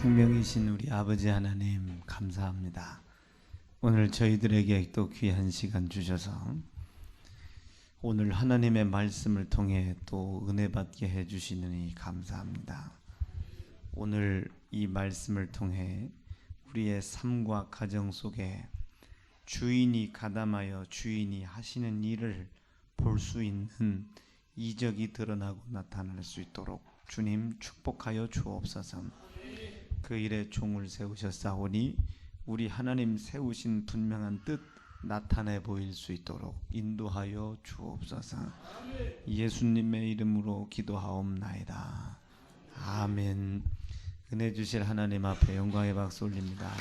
생명이신 우리 아버지 하나님 감사합니다. 오늘 저희들에게 또 귀한 시간 주셔서 오늘 하나님의 말씀을 통해 또 은혜 받게 해주시느니 감사합니다. 오늘 이 말씀을 통해 우리의 삶과 가정 속에 주인이 가담하여 주인이 하시는 일을 볼 수 있는 이적이 드러나고 나타날 수 있도록 주님 축복하여 주옵소서. 그 일에 종을 세우셨사오니 우리 하나님 세우신 분명한 뜻 나타내 보일 수 있도록 인도하여 주옵소서. 예수님의 이름으로 기도하옵나이다. 아멘. 은혜 주실 하나님 앞에 영광의 박수 올립니다.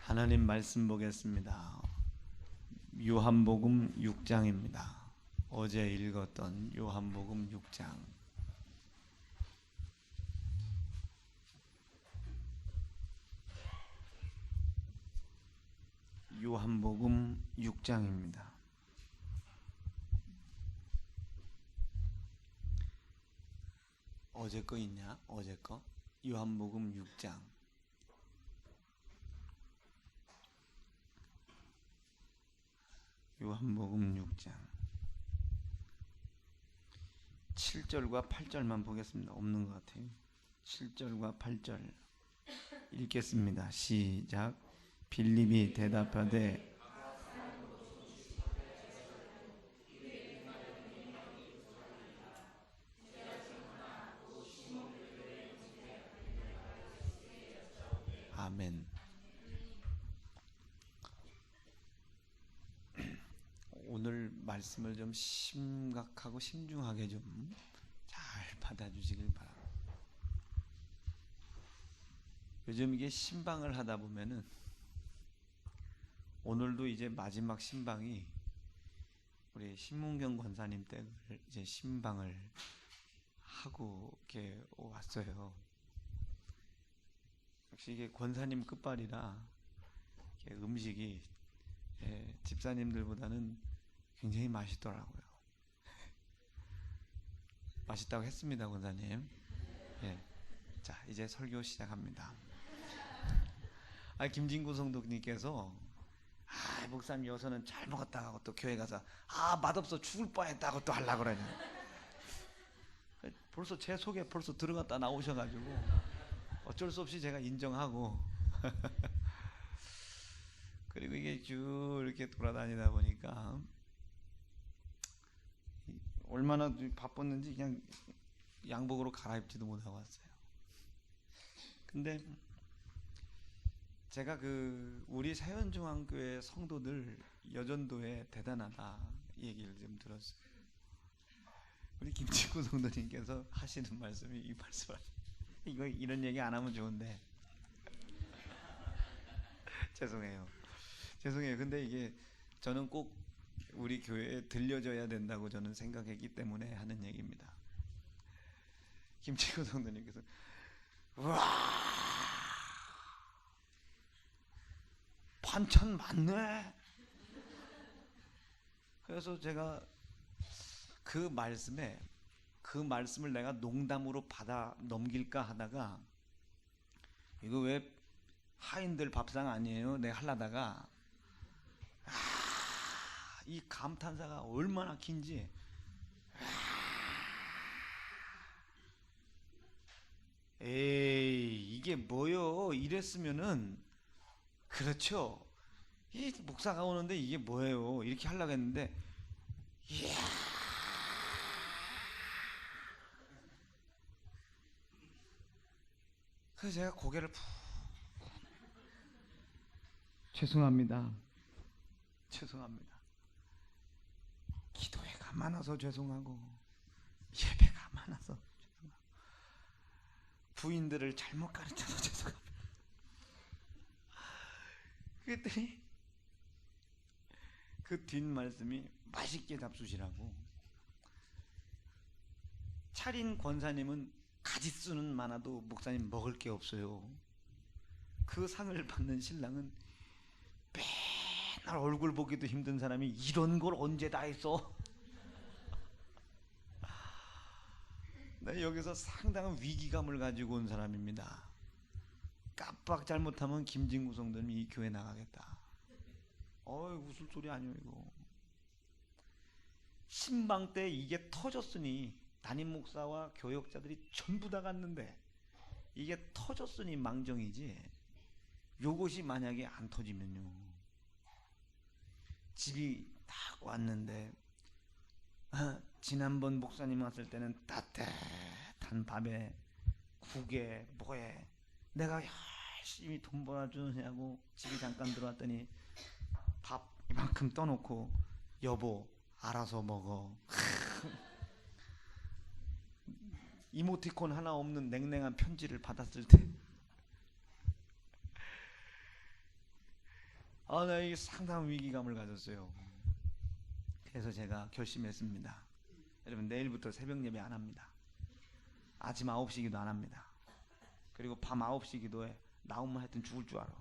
하나님 말씀 보겠습니다. 요한복음 6장입니다. 어제 읽었던 요한복음 6장. 요한복음 6장입니다. 어제 거 있냐? 어제 거? 요한복음 6장. 요한복음 6장 7절과 8절만 보겠습니다. 없는 것 같아요. 7절과 8절 읽겠습니다. 시작. 빌립이 대답하되 아멘. 오늘 말씀을 좀 심각하고 신중하게 좀 잘 받아주시길 바랍니다. 요즘 이게 신방을 하다 보면은 오늘도 이제 마지막 신방이 우리 신문경 권사님 댁을 이제 신방을 하고 이렇게 왔어요. 역시 이게 권사님 끝발이라 음식이 집사님들보다는 굉장히 맛있더라고요. 맛있다고 했습니다, 권사님. 자, 이제 설교 시작합니다. 김진구 성도님께서 목사님 여서는 잘 먹었다 하고 또 교회 가서 맛없어 죽을 뻔했다고 또 하려고 그러냐. 벌써 제 속에 벌써 들어갔다 나오셔가지고 어쩔 수 없이 제가 인정하고 그리고 이게 쭉 이렇게 돌아다니다 보니까 얼마나 바빴는지 그냥 양복으로 갈아입지도 못하고 왔어요. 근데 제가 우리 세연중앙교회 성도들 여전도에 대단하다 얘기를 좀 들었어요. 우리 김치구 성도님께서 하시는 말씀이 이 말씀 이거 이런 얘기 안 하면 좋은데 죄송해요. 근데 이게 저는 꼭 우리 교회에 들려줘야 된다고 저는 생각했기 때문에 하는 얘기입니다. 김치구 성도님께서 우와 반찬 많네. 그래서 제가 그 말씀을 내가 농담으로 받아 넘길까 하다가 이거 왜 하인들 밥상 아니에요? 내가 하려다가 이 감탄사가 얼마나 긴지 에이 이게 뭐요? 이랬으면은 그렇죠. 이 목사가 오는데 이게 뭐예요? 이렇게 하려고 했는데 이야 그래서 제가 고개를 푹 죄송합니다. 기도회가 많아서 죄송하고 예배가 많아서 죄송하고 부인들을 잘못 가르쳐서 죄송합니다. 그랬더니 그 뒷말씀이 맛있게 잡수시라고. 차린 권사님은 가짓수는 많아도 목사님 먹을 게 없어요. 그 상을 받는 신랑은 맨날 얼굴 보기도 힘든 사람이 이런 걸 언제 다 했어? 여기서 상당한 위기감을 가지고 온 사람입니다. 깜빡 잘못하면 김진구 성도님 이 교회 나가겠다. 웃을 소리 아니에요 이거. 신방 때 이게 터졌으니 담임 목사와 교역자들이 전부 다 갔는데 이게 터졌으니 망정이지, 요것이 만약에 안 터지면요, 집이 딱 왔는데 지난번 목사님 왔을 때는 따뜻한 밥에 국에 뭐에 내가 열심히 돈 벌어주느냐고 집에 잠깐 들어왔더니 밥 이만큼 떠놓고 여보 알아서 먹어. 이모티콘 하나 없는 냉랭한 편지를 받았을 때 나 이게 상당한 위기감을 가졌어요. 그래서 제가 결심했습니다. 여러분, 내일부터 새벽 예배 안 합니다. 아침 9시 기도 안 합니다. 그리고 밤 9시 기도에 나오면 하여튼 죽을 줄 알아.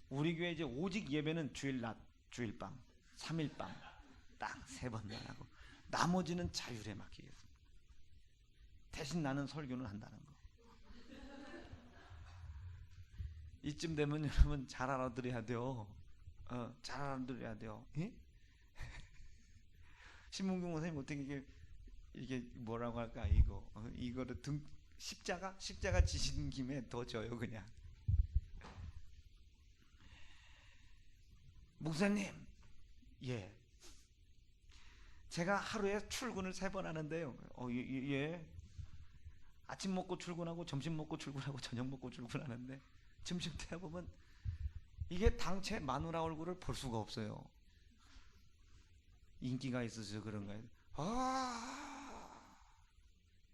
우리 교회 이제 오직 예배는 주일 낮, 주일 밤, 3일 밤 딱 3번만 하고 나머지는 자율에 맡기겠습니다. 대신 나는 설교는 한다는 거. 이쯤 되면 여러분 잘 알아들어야 돼요. 잘 알아들어야 돼요. 예? 신문경 선생님 어떻게 이게 뭐라고 할까 이거를 십자가 지시는 김에 더 져요 그냥. 목사님, 예. 제가 하루에 출근을 3번 하는데요. 예. 아침 먹고 출근하고 점심 먹고 출근하고 저녁 먹고 출근하는데 점심 때 보면 이게 당최 마누라 얼굴을 볼 수가 없어요. 인기가 있어서 그런가요?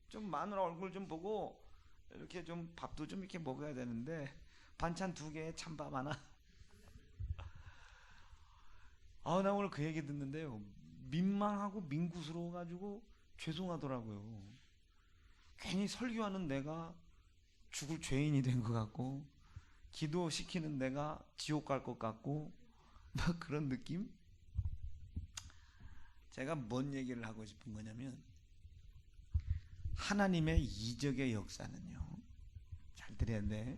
좀 마누라 얼굴 좀 보고 이렇게 좀 밥도 좀 이렇게 먹어야 되는데 반찬 2개에 찬밥 하나. 나 오늘 그 얘기 듣는데요, 민망하고 민구스러워 가지고 죄송하더라고요. 괜히 설교하는 내가 죽을 죄인이 된 것 같고 기도시키는 내가 지옥 갈 것 같고 막 그런 느낌? 제가 뭔 얘기를 하고 싶은 거냐면, 하나님의 이적의 역사는요, 잘 들어야 돼.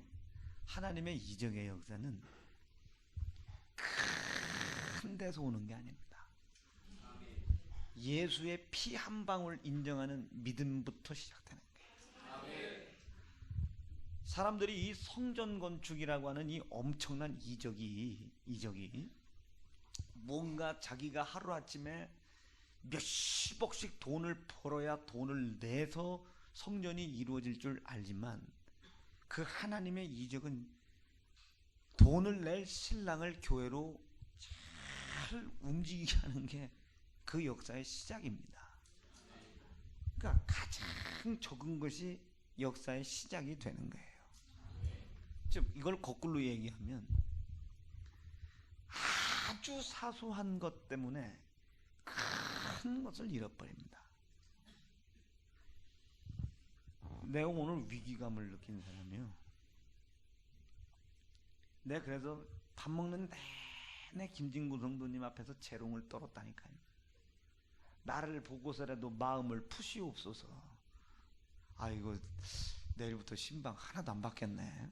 하나님의 이적의 역사는 큰 데서 오는 게 아닙니다. 예수의 피 한 방울 인정하는 믿음부터 시작되는 거예요. 사람들이 이 성전 건축이라고 하는 이 엄청난 이적이 뭔가 자기가 하루아침에 몇십억씩 돈을 벌어야 돈을 내서 성전이 이루어질 줄 알지만, 그 하나님의 이적은 돈을 낼 신랑을 교회로 잘 움직이게 하는 게 그 역사의 시작입니다. 그러니까 가장 적은 것이 역사의 시작이 되는 거예요. 즉 이걸 거꾸로 얘기하면 아주 사소한 것 때문에 큰 것을 잃어버립니다. 내가 오늘 위기감을 느낀 사람이요, 내가 그래서 밥 먹는 내내 김진구 성도님 앞에서 재롱을 떨었다니까요. 나를 보고서라도 마음을 푸시옵소서. 이거 내일부터 신방 하나도 안 받겠네.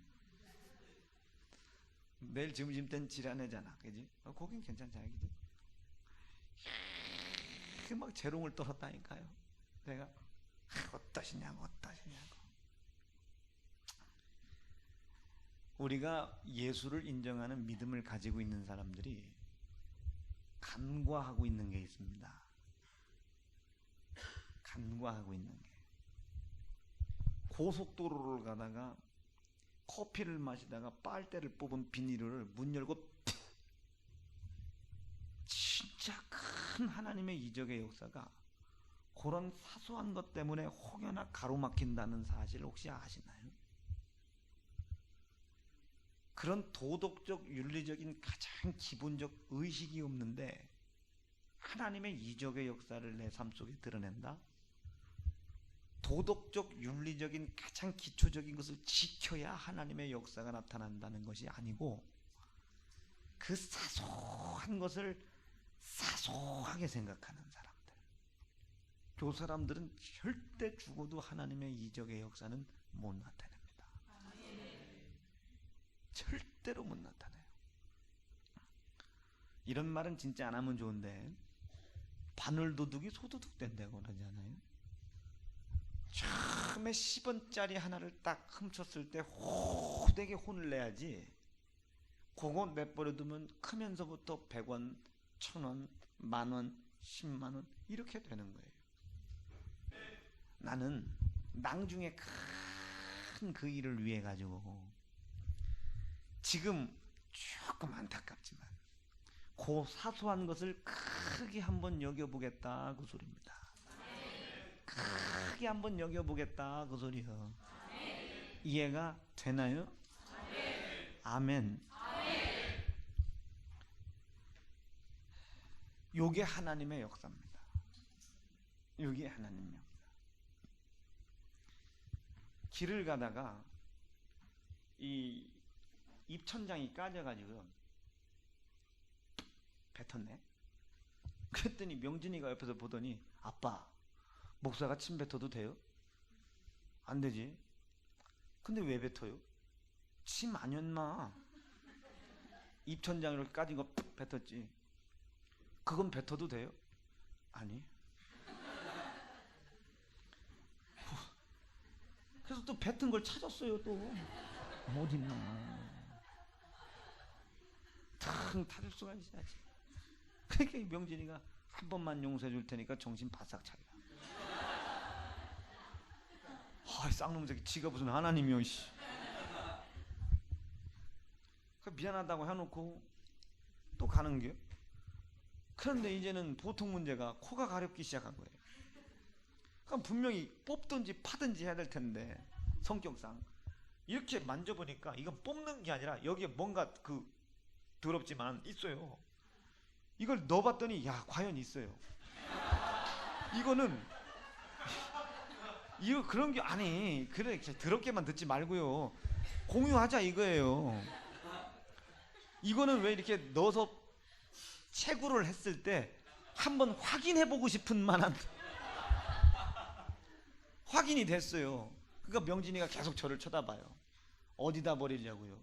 내일 점심 땐 지라내잖아, 그지? 거긴 괜찮잖아, 그지? 막 재롱을 떨었다니까요. 내가 어떠시냐고. 우리가 예수를 인정하는 믿음을 가지고 있는 사람들이 간과하고 있는 게 있습니다. 간과하고 있는 게, 고속도로를 가다가 커피를 마시다가 빨대를 뽑은 비닐을 문 열고 진짜 큰 하나님의 이적의 역사가 그런 사소한 것 때문에 혹여나 가로막힌다는 사실을 혹시 아시나요? 그런 도덕적 윤리적인 가장 기본적 의식이 없는데 하나님의 이적의 역사를 내 삶 속에 드러낸다? 도덕적 윤리적인 가장 기초적인 것을 지켜야 하나님의 역사가 나타난다는 것이 아니고, 그 사소한 것을 사소하게 생각하는 사람들, 그 사람들은 절대 죽어도 하나님의 이적의 역사는 못 나타냅니다. 절대로 못 나타내요. 이런 말은 진짜 안 하면 좋은데 바늘도둑이 소도둑 된다고 그러잖아요. 처음에 10원짜리 하나를 딱 훔쳤을 때 호되게 혼을 내야지 그거 내버려두면 크면서부터 100원, 1000원, 만원, 10만원 이렇게 되는 거예요. 나는 낭중에 큰 그 일을 위해 가지고 지금 조금 안타깝지만 그 사소한 것을 크게 한번 여겨보겠다 그 소리입니다. 크게 한번 여겨보겠다 그 소리요. 이해가 되나요? 아멘. 요게 하나님의 역사입니다. 요게 하나님의 역사. 길을 가다가 이 입천장이 까져가지고 뱉었네. 그랬더니 명진이가 옆에서 보더니 아빠 목사가 침 뱉어도 돼요? 안 되지. 근데 왜 뱉어요? 침 아니었나? 입천장으로 까진 거 뱉었지. 그건 뱉어도 돼요? 아니. 그래서 또 뱉은 걸 찾았어요. 또 어딨나. 탕 타줄 수가 있어야지. 그러니까 명진이가 한 번만 용서해 줄 테니까 정신 바싹 차려. 쌍놈 새끼 지가 무슨 하나님이요. 씨. 미안하다고 해놓고 또 가는 게. 그런데 이제는 보통 문제가 코가 가렵기 시작한 거예요. 그럼 분명히 뽑든지 파든지 해야 될 텐데 성격상 이렇게 만져보니까 이건 뽑는 게 아니라 여기에 뭔가 그 더럽지만 있어요. 이걸 넣어봤더니 야 과연 있어요. 이거는 이거 그런 게 아니 그래 더럽게만 듣지 말고요. 공유하자 이거예요. 이거는 왜 이렇게 넣어서 채구를 했을 때 한번 확인해보고 싶은 만한 확인이 됐어요. 그러니까 명진이가 계속 저를 쳐다봐요. 어디다 버리려고요.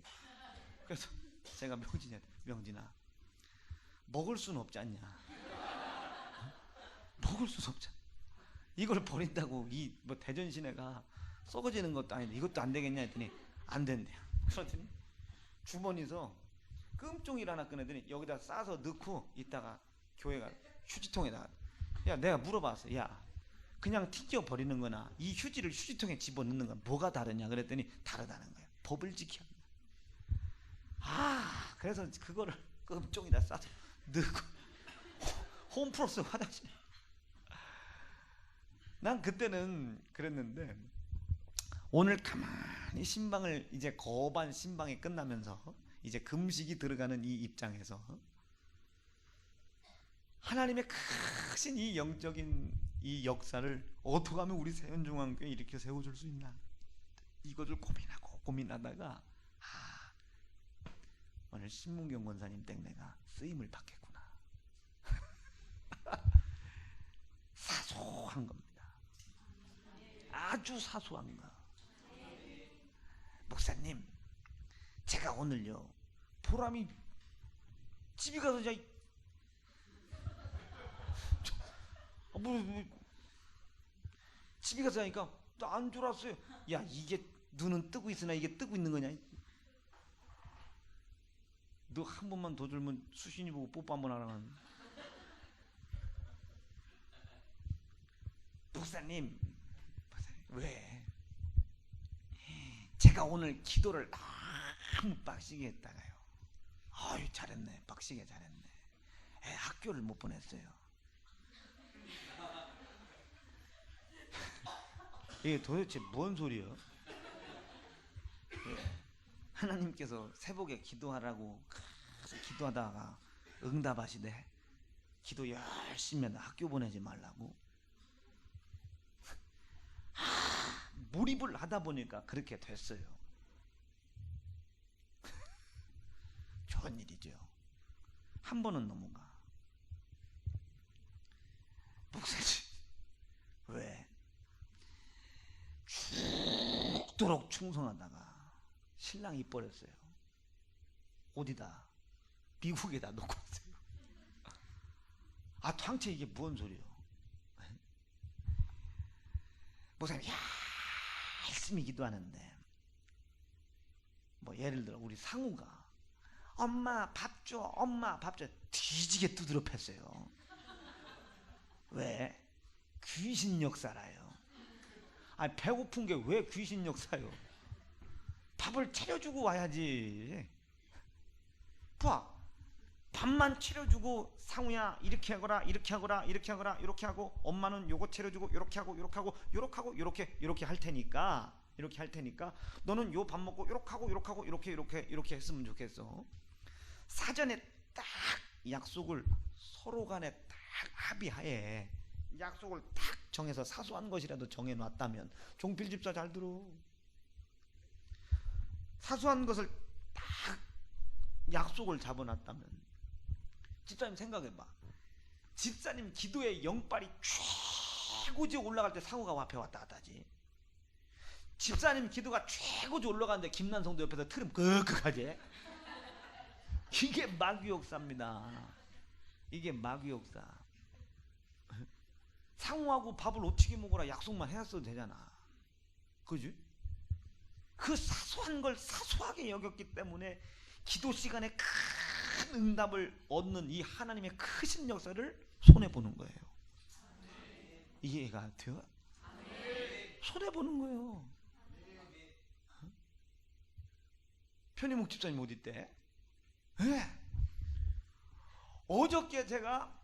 그래서 제가 명진이한테 명진아 먹을 수는 없지 않냐. 먹을 수는 없잖아. 이걸 버린다고 이 뭐 대전 시내가 썩어지는 것도 아닌데 이것도 안 되겠냐 했더니 안 된대요. 그러더니 주머니에서 끔종이를 하나 꺼내더니 여기다 싸서 넣고 이따가 교회가 휴지통에다가 야 내가 물어봤어. 야 그냥 튀겨 버리는 거나 이 휴지를 휴지통에 집어넣는 건 뭐가 다르냐 그랬더니 다르다는 거예요. 법을 지켜야 합니다. 그래서 그거를 끔종이다 싸서 넣고 홈플러스 화장실. 난 그때는 그랬는데 오늘 가만히 신방을 이제 거반 신방이 끝나면서 이제 금식이 들어가는 이 입장에서 하나님의 크신 이 영적인 이 역사를 어떻게 하면 우리 세운중앙교회에 이렇게 세워줄 수 있나 이것을 고민하다가 오늘 신문경 권사님 땡내가 쓰임을 받겠구나. 사소한 겁니다. 아주 사소한 거. 목사님 제가 오늘요 보람이 집에 가서 집에 가서 자니까 안 졸았어요. 야 이게 눈은 뜨고 있으나 이게 뜨고 있는 거냐. 너 한 번만 더 졸면 수신이 보고 뽀뽀 한번 하라는. 목사님 왜? 제가 오늘 기도를 너무 빡시게 했다가요. 아유 잘했네. 빡시게 잘했네. 학교를 못 보냈어요. 이게 도대체 뭔 소리야? 하나님께서 새벽에 기도하라고 기도하다가 응답하시되 기도 열심히 하다 학교 보내지 말라고. 몰입을 하다 보니까 그렇게 됐어요. 좋은 일이죠. 한 번은 넘어가. 목사님 죽도록 충성하다가 신랑이 버렸어요. 어디다? 미국에다 놓고 왔어요. 아, 도대체 이게 뭔 소리요? 목사님 열심히 기도하는데 뭐 예를 들어 우리 상우가 엄마 밥 줘, 엄마 밥 줘, 뒤지게 두드려 팼어요. 왜? 귀신 역사라요. 아니, 배고픈 게 왜 귀신 역사요? 밥을 차려주고 와야지. 봐, 밥만 차려주고 상우야 이렇게 하거라, 이렇게 하거라, 이렇게 하거라, 이렇게 하고, 엄마는 요거 차려주고 이렇게 하고, 이렇게 하고, 이렇게 하고, 이렇게 할 테니까, 이렇게 할 테니까 너는 요 밥 먹고 이렇게 하고, 이렇게 하고, 이렇게 했으면 좋겠어. 사전에 딱 약속을 서로 간에 딱 합의하에 약속을 딱 정해서 사소한 것이라도 정해놨다면, 종필 집사 잘 들어. 사소한 것을 딱 약속을 잡아놨다면, 집사님 생각해봐. 집사님 기도의 영빨이 최고지 올라갈 때 상우가 앞에 왔다 갔다 하지. 집사님 기도가 최고지 올라가는데 김난성도 옆에서 트름 끄끄하지. 이게 마귀 역사입니다. 이게 마귀 역사. 상우하고 밥을 어떻게 먹으라 약속만 해놨어도 되잖아. 그지? 그 사소한 걸 사소하게 여겼기 때문에 기도 시간에 큰 응답을 얻는 이 하나님의 크신 역사를 손해보는 거예요. 이해가 돼요? 손해보는 거예요. 편의목 집사님 어디 있대? 네. 어저께 제가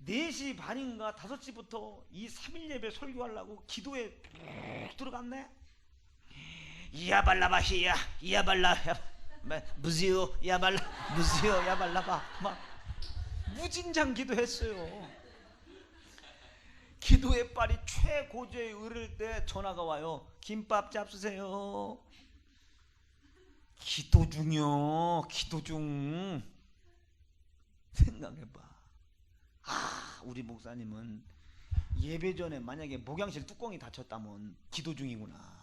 4시 반인가 5시부터 이 3일 예배 설교하려고 기도에 들어갔네. 야발라바히야 야발라 무지요 야발라 무지요 야발라바 막 무진장 기도했어요. 기도의 빨이 최고조에 이를 때 전화가 와요. 김밥 잡수세요. 기도 중이요. 기도 중. 생각해봐. 아, 우리 목사님은 예배 전에 만약에 목양실 뚜껑이 닫혔다면 기도 중이구나.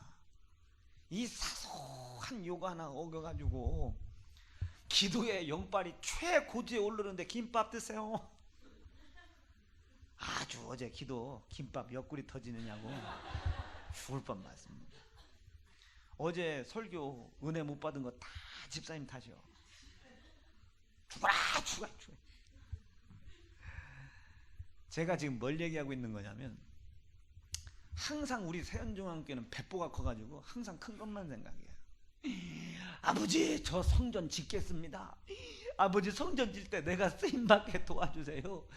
이 사소한 요구 하나 어겨가지고 기도의 영빨이 최고지에 오르는데 김밥 드세요. 아주 어제 기도 김밥 옆구리 터지느냐고 죽을 뻔 맞습니다. 어제 설교 은혜 못 받은 거 다 집사님 탓이요. 죽어라 죽어. 제가 지금 뭘 얘기하고 있는 거냐면, 항상 우리 세연중앙교회는 배포가 커가지고 항상 큰 것만 생각해요. 아버지 저 성전 짓겠습니다. 아버지 성전 짓 때 내가 쓰임받게 도와주세요.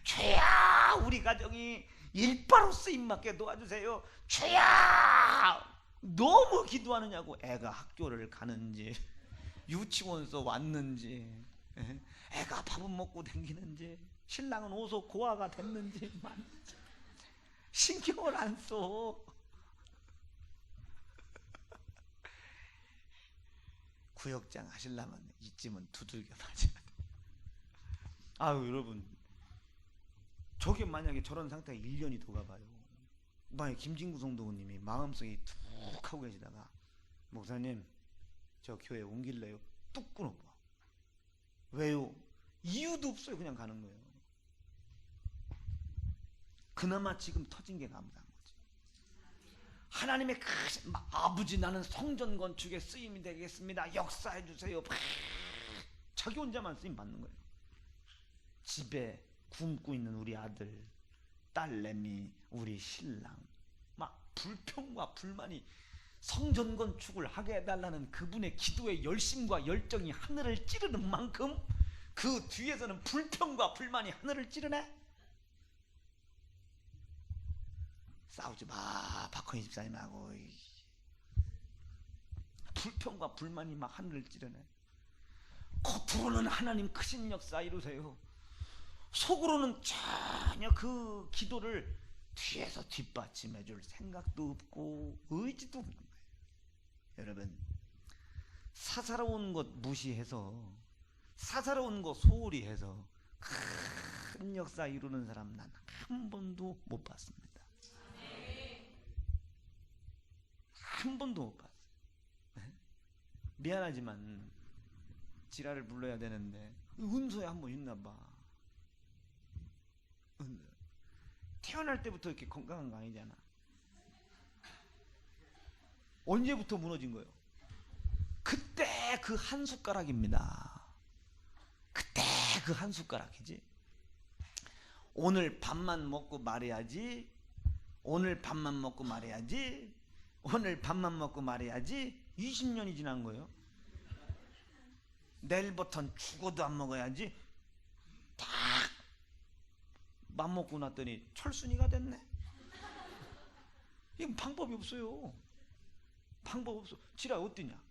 주야 우리 가정이 일바로 쓰임받게 도와주세요. 주야. 너무 기도하느냐고. 애가 학교를 가는지 유치원서 왔는지, 애가 밥은 먹고 다니는지, 신랑은 어디서 고아가 됐는지만 신경을 안 써. 구역장 하시려면 이쯤은 두들겨 맞아야 돼. 아유 여러분, 저게 만약에 저런 상태가 1년이 더 가봐요. 만약에 김진구 성도님이 마음속에 툭 하고 계시다가 목사님 저 교회 옮길래요. 뚝 끊어봐. 왜요? 이유도 없어요. 그냥 가는 거예요. 그나마 지금 터진 게 감사한 거지. 하나님의 크신 아버지 나는 성전 건축에 쓰임이 되겠습니다. 역사해 주세요. 자기 혼자만 쓰임 받는 거예요. 집에 굶고 있는 우리 아들, 딸내미, 우리 신랑, 막 불평과 불만이 성전 건축을 하게 해달라는 그분의 기도의 열심과 열정이 하늘을 찌르는 만큼 그 뒤에서는 불평과 불만이 하늘을 찌르네. 싸우지 마, 박헌희 집사님하고. 불평과 불만이 막 하늘을 찌르네. 겉으로는 하나님 크신 역사 이루세요. 속으로는 전혀 그 기도를 뒤에서 뒷받침해 줄 생각도 없고 의지도 없는 거예요. 여러분, 사사로운 것 무시해서, 사사로운 것 소홀히 해서 큰 역사 이루는 사람 난 한 번도 못 봤습니다. 한 번도 못 봤어요. 미안하지만 지라를 불러야 되는데 은소에 한 번 있나 봐. 태어날 때부터 이렇게 건강한 거 아니잖아. 언제부터 무너진 거예요? 그때 그 한 숟가락입니다. 그때 그 한 숟가락이지. 오늘 밥만 먹고 말해야지. 오늘 밥만 먹고 말해야지. 오늘 밥만 먹고 말해야지. 20년이 지난 거예요. 내일부터는 죽어도 안 먹어야지. 딱 맘먹고 났더니 철순이가 됐네. 이건 방법이 없어요. 방법 없어. 지라 어떠냐?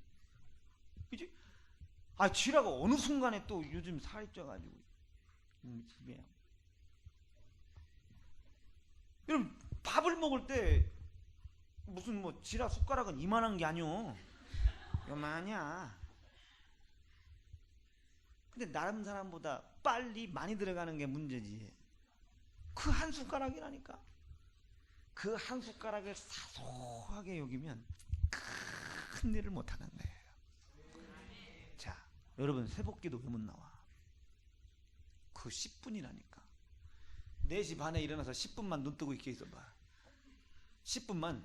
그지? 아, 지라가 어느 순간에 또 요즘 살이 쪄가지고 집에. 여러분, 밥을 먹을 때 무슨 뭐 지라 숟가락은 이만한 게 아니오. 요만하냐. 근데 다른 사람보다 빨리 많이 들어가는 게 문제지. 그 한 숟가락이라니까. 그 한 숟가락을 사소하게 여기면 큰 일을 못하는 거예요. 자, 여러분, 새벽기도 왜 못 나와? 그 10분이라니까. 4시 반에 일어나서 10분만 눈 뜨고 있게 있어봐. 10분만.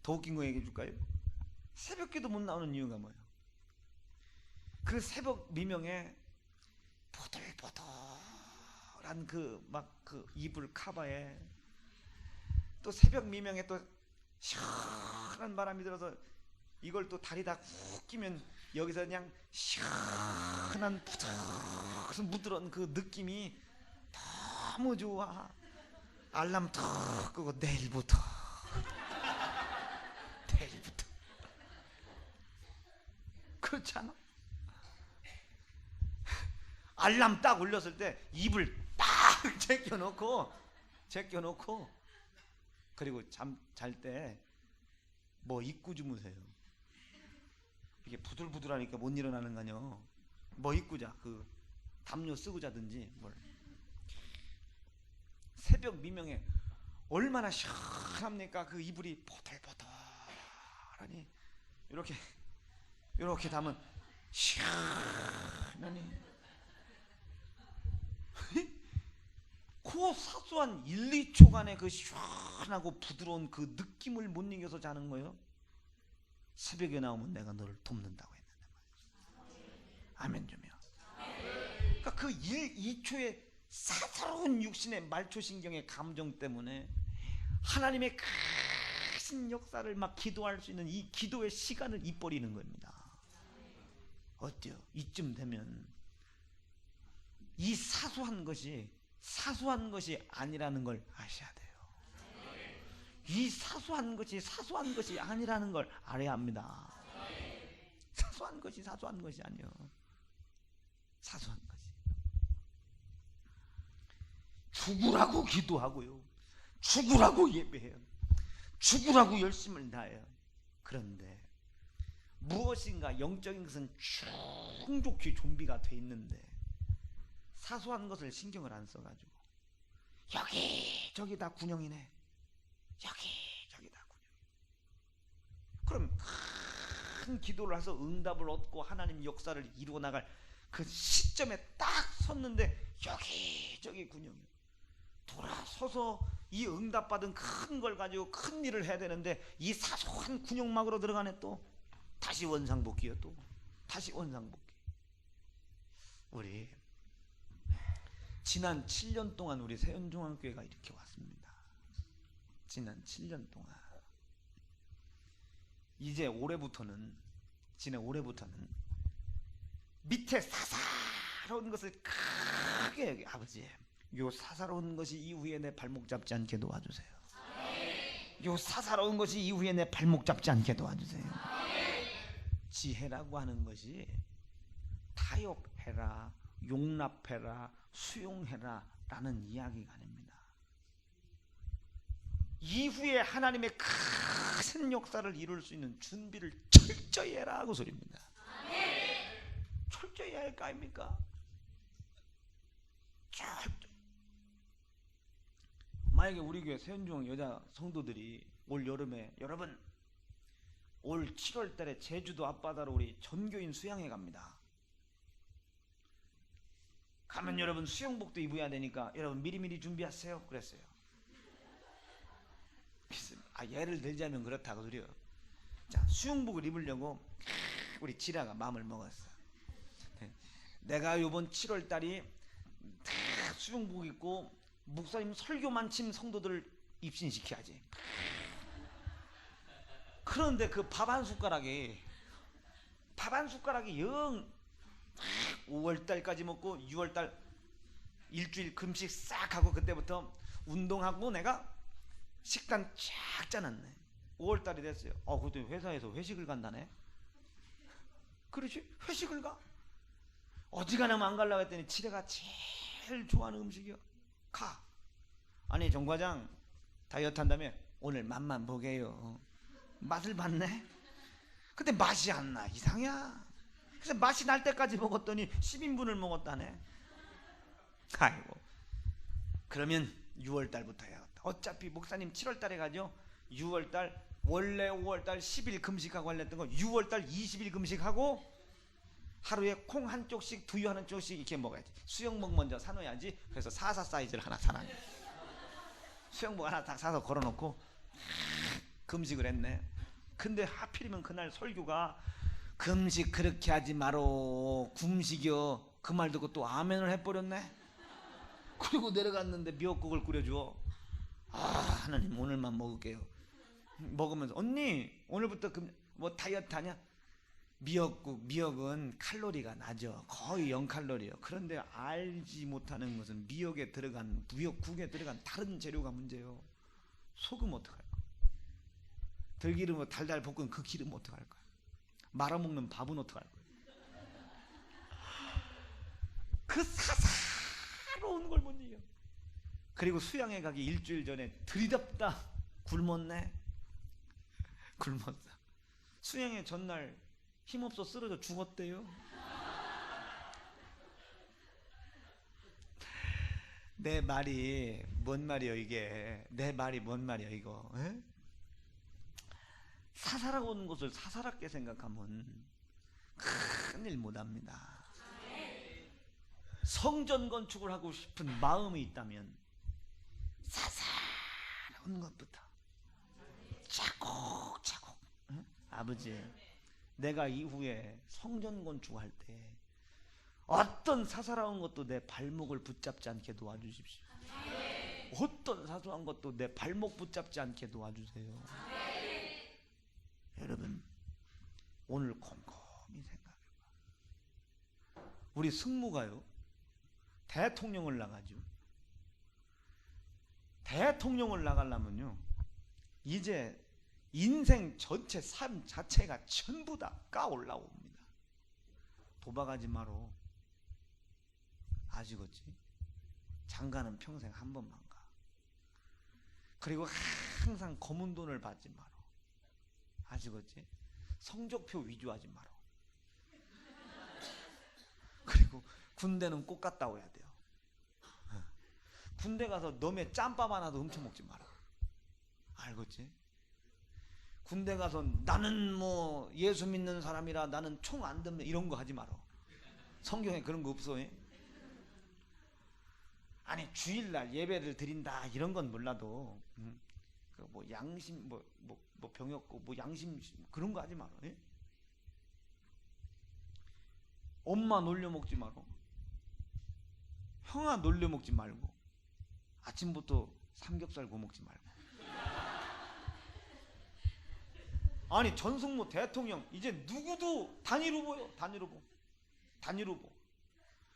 더 웃긴 거 얘기해 줄까요? 새벽기도 못 나오는 이유가 뭐예요? 그 새벽 미명에 보들보들한 그 이불 카바에 또 새벽 미명에 또 시원한 바람이 들어서 이걸 또 다리 다 훅 끼면 여기서 그냥 시원한 부드러운 그 느낌이 너무 좋아. 알람 턱 끄고 내일부터 그렇지 않아? 알람 딱 울렸을 때 이불 딱 제껴놓고 그리고 잘 때 뭐 입고 주무세요. 이게 부들부들하니까 못 일어나는 거 아니요. 뭐 입고 자. 그 담요 쓰고 자든지 뭘. 새벽 미명에 얼마나 시원합니까? 그 이불이 보들보들하니 이렇게 담은 시원하니 그 사소한 1, 2초간의 그 시원하고 부드러운 그 느낌을 못 이겨서 자는 거예요. 새벽에 나오면 내가 너를 돕는다고 했는데 말이죠. 아멘 좀요. 그러니까 그 1, 2초의 사사로운 육신의 말초신경의 감정 때문에 하나님의 큰 역사를 막 기도할 수 있는 이 기도의 시간을 잊버리는 겁니다. 어때요? 이쯤 되면 이 사소한 것이 아니라는 걸 아셔야 돼요. 이 사소한 것이 아니라는 걸 알아야 합니다. 사소한 것이 아니요. 사소한 것이. 죽으라고 기도하고요. 죽으라고 예배해요. 죽으라고 열심을 다해요. 그런데 무엇인가 영적인 것은 충족히 좀비가 돼 있는데 사소한 것을 신경을 안 써가지고 여기 저기 다 군형이네. 여기 다 군형. 그럼 큰 기도를 해서 응답을 얻고 하나님 역사를 이루어 나갈 그 시점에 딱 섰는데 여기 군형이요. 돌아서서 이 응답받은 큰 걸 가지고 큰 일을 해야 되는데 이 사소한 군형막으로 들어가네. 또 다시 원상복귀요. 또 다시 원상복귀. 우리 지난 7년 동안 우리 세연중앙교회가 이렇게 왔습니다. 지난 7년 동안. 이제 지난 올해부터는 밑에 사사로운 것을 크게 아버지, 요 사사로운 것이 이후에 내 발목 잡지 않게 도와주세요. 요 사사로운 것이 이후에 내 발목 잡지 않게 도와주세요. 지혜라고 하는 것이 타협해라, 용납해라, 수용해라 라는 이야기가 아닙니다. 이후에 하나님의 큰 역사를 이룰 수 있는 준비를 철저히 해라 그 소리입니다. 철저히 할 거 아닙니까? 철저히. 만약에 우리 교회 세연중 여자 성도들이 올 여름에 여러분 올 7월 달에 제주도 앞바다로 우리 전교인 수양회 갑니다. 가면 여러분 수영복도 입어야 되니까 여러분 미리미리 준비하세요 그랬어요. 예를 들자면 그렇다고 그래요. 자, 수영복을 입으려고 우리 지라가 마음을 먹었어. 내가 요번 7월 달이 수영복 입고 목사님 설교만 친 성도들을 입신시켜야지. 그런데 그 밥 한 숟가락이 영 5월달까지 먹고 6월달 일주일 금식 싹 하고 그때부터 운동하고 내가 식단 쫙 짜놨네. 5월달이 됐어요. 그때 회사에서 회식을 간다네. 그렇지? 회식을 가? 어지간하면 안 가려고 했더니 지레가 제일 좋아하는 음식이요. 가. 아니 정 과장 다이어트 한다며 오늘 맛만 보게요. 맛을 봤네. 근데 맛이 안 나. 이상이야. 그래서 맛이 날 때까지 먹었더니 10인분을 먹었다네. 아이고. 그러면 6월달부터 해야겠다. 어차피 목사님 7월달에 가죠. 6월달 원래 5월달 10일 금식하고 하려던 거 6월달 20일 금식하고 하루에 콩 한 쪽씩 두유 한 쪽씩 이렇게 먹어야지. 수영복 먼저 사놓아야지. 그래서 44 사이즈를 하나 사놔. 수영복 하나 딱 사서 걸어놓고 금식을 했네. 근데 하필이면 그날 설교가 금식 그렇게 하지 마로 굶식이여 그 말 듣고 또 아멘을 해버렸네. 그리고 내려갔는데 미역국을 끓여줘. 하나님 오늘만 먹을게요. 먹으면서 언니 오늘부터 뭐 다이어트 하냐? 미역은 칼로리가 낮아. 거의 0칼로리예요. 그런데 알지 못하는 것은 미역국에 들어간 다른 재료가 문제예요. 소금 어떡할까? 들기름으로 달달 볶은 그 기름 어떡할까? 말아먹는 밥은 어떡할까? 그 사사로운 걸 못 이겨. 그리고 수양회 가기 일주일 전에 들이답다 굶었네. 굶었어. 수양회 전날 힘없어 쓰러져 죽었대요. 내 말이 뭔 말이요 이게. 내 말이 뭔 말이야 이거. 에? 사사로운 것을 사사롭게 생각하면 큰일 못합니다. 성전 건축을 하고 싶은 마음이 있다면 사사로운 것부터 차곡차곡. 응? 아버지 내가 이후에 성전 건축할 때 어떤 사사로운 것도 내 발목을 붙잡지 않게 도와주십시오. 어떤 사소한 것도 내 발목 붙잡지 않게 도와주세요. 여러분 오늘 곰곰이 생각해봐. 우리 승무가요 대통령을 나가죠. 대통령을 나가려면요 이제 인생 전체 삶 자체가 전부 다 까올라옵니다. 도박하지 마로. 아시겠지? 장가는 평생 한 번만 가. 그리고 항상 검은 돈을 받지 마로. 아시겠지? 성적표 위조하지 마라. 그리고 군대는 꼭 갔다 오야 돼요. 군대 가서 너의 짬밥 하나도 훔쳐먹지 마라. 알겠지? 군대 가서 나는 뭐 예수 믿는 사람이라 나는 총 안 듭니다 이런 거 하지 마라. 성경에 그런 거 없어. 아니 주일날 예배를 드린다 이런 건 몰라도 뭐 양심 뭐 병역고 뭐 양심 그런 거 하지 마라. 예? 엄마 놀려 먹지 마라. 형아 놀려 먹지 말고 아침부터 삼겹살 구워 먹지 말고. 아니 전승모 대통령 이제 누구도 단일 후보요. 단일 후보.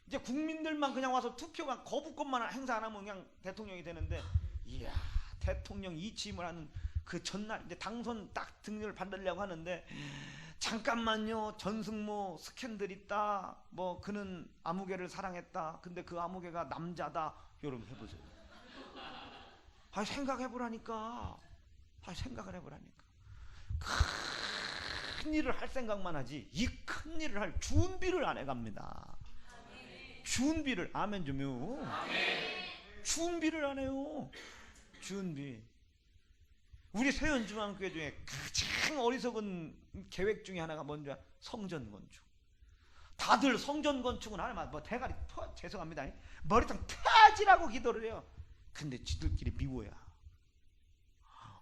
이제 국민들만 그냥 와서 투표가 거부권만 행사 안 하면 그냥 대통령이 되는데, 이야 대통령 이취임을 하는 그 전날 이제 당선 딱 등록을 받으려고 하는데, 잠깐만요 전승모 스캔들 있다, 뭐 그는 아무개를 사랑했다, 근데 그 아무개가 남자다. 여러분 해보세요. 생각해보라니까. 생각을 해보라니까. 큰 일을 할 생각만 하지 이 큰 일을 할 준비를 안 해갑니다. 준비를. 아멘 좀요. 준비를 안 해요. 준비. 우리 세연중앙교회 중에 가장 어리석은 계획 중에 하나가 뭔지 알아? 성전 건축. 다들 성전 건축은 하면 뭐 대가리 죄송합니다. 머리통 터지라고 기도를 해요. 근데 지들끼리 미워야.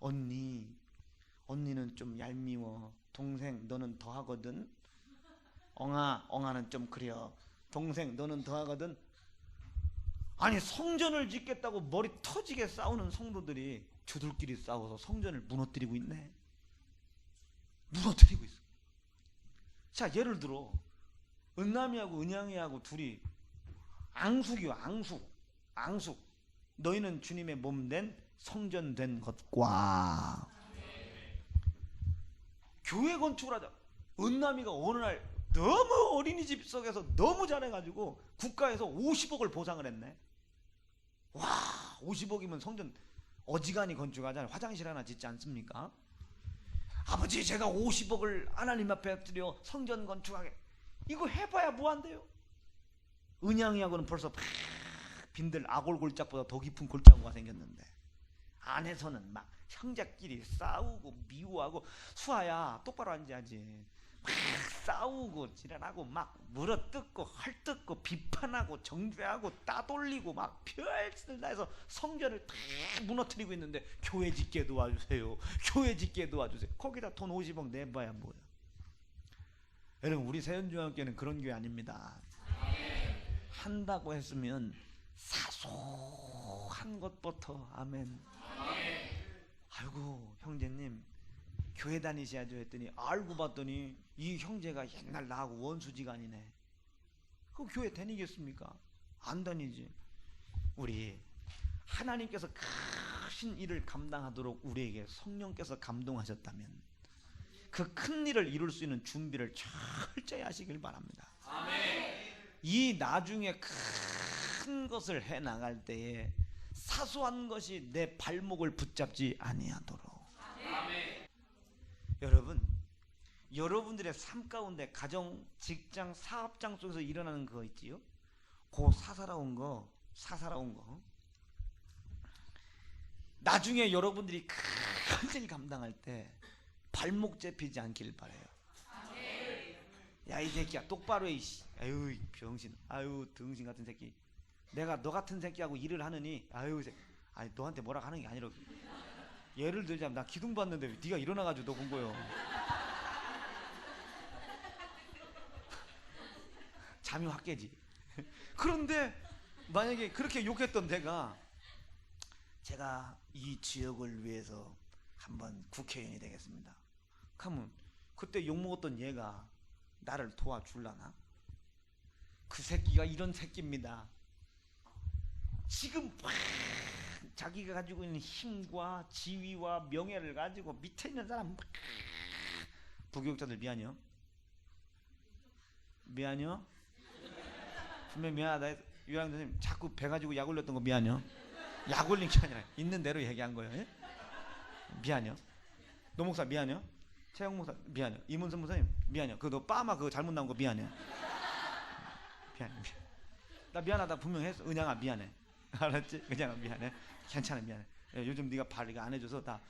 언니는 좀 얄미워. 동생 너는 더 하거든. 엉아는 좀 그려. 동생 너는 더 하거든. 아니 성전을 짓겠다고 머리 터지게 싸우는 성도들이 저들끼리 싸워서 성전을 무너뜨리고 있네. 무너뜨리고 있어. 자, 예를 들어 은남이하고 은양이하고 둘이 앙숙이요. 앙숙. 너희는 주님의 몸 된 성전 된 것과 교회 건축을 하자. 은남이가 어느 날 너무 어린이집 속에서 너무 잘해가지고 국가에서 50억을 보상을 했네. 와, 50억이면 성전 어지간히 건축하잖아요. 화장실 하나 짓지 않습니까? 아버지, 제가 50억을 하나님 앞에 드려 성전 건축하게. 이거 해봐야 뭐한대요? 은양이하고는 벌써 빈들 아골골짝보다 더 깊은 골짜구가 생겼는데 안에서는 막 형제끼리 싸우고 미워하고. 수아야 똑바로 앉아야지. 막 싸우고 지랄하고 막 물어뜯고 헐뜯고 비판하고 정죄하고 따돌리고 막 별짓을 다 해서 성전을 다 무너뜨리고 있는데 교회 짓게 도와주세요. 교회 짓게 도와주세요. 거기다 돈 50억 내봐야 뭐야. 여러분, 우리 세연중앙교회는 그런 교회 아닙니다. 한다고 했으면 사소한 것부터. 아멘. 아이고 형제님 교회 다니셔야죠 했더니 알고 봤더니 이 형제가 옛날 나하고 원수지간이네. 그 교회 다니겠습니까? 안 다니지. 우리 하나님께서 크신 일을 감당하도록 우리에게 성령께서 감동하셨다면 그 큰 일을 이룰 수 있는 준비를 철저히 하시길 바랍니다. 아멘. 이 나중에 큰 것을 해 나갈 때에 사소한 것이 내 발목을 붙잡지 아니하도록. 아멘. 여러분들의 삶 가운데 가정, 직장, 사업장 속에서 일어나는 거 있지요? 그 사사로운 거 나중에 여러분들이 큰 일 감당할 때 발목 잡히지 않길 바래요. 야, 이 새끼야 똑바로 해. 아유 병신, 아유 등신 같은 새끼. 내가 너 같은 새끼하고 일을 하느니 아유 아니 너한테 뭐라 하는 게 아니라, 예를 들자면 나 기둥 봤는데 네가 일어나가지고 너 본 거요. 잠이 확 깨지. 그런데 만약에 그렇게 욕했던 제가 이 지역을 위해서 한번 국회의원이 되겠습니다. 그러면 그때 욕먹었던 얘가 나를 도와줄라나? 그 새끼가 이런 새끼입니다. 지금 자기가 가지고 있는 힘과 지위와 명예를 가지고 밑에 있는 사람 부교육자들 미안해요. 분명 미안하다. 유랑 선생님 자꾸 배 가지고 약 올렸던 거 미안해요. 약 올린 게 아니라 있는 대로 얘기한 거예요. 예? 미안해요. 노 목사 미안해요. 최영 목사 미안해요. 이문선 목사님 미안해요. 너 빠마 그거 잘못 나온 거 미안해요. 미안해. 나 미안하다 분명 했어. 은양아 미안해. 알았지? 은양아 미안해. 괜찮아 미안해. 요즘 네가 발리가 안 해줘서 다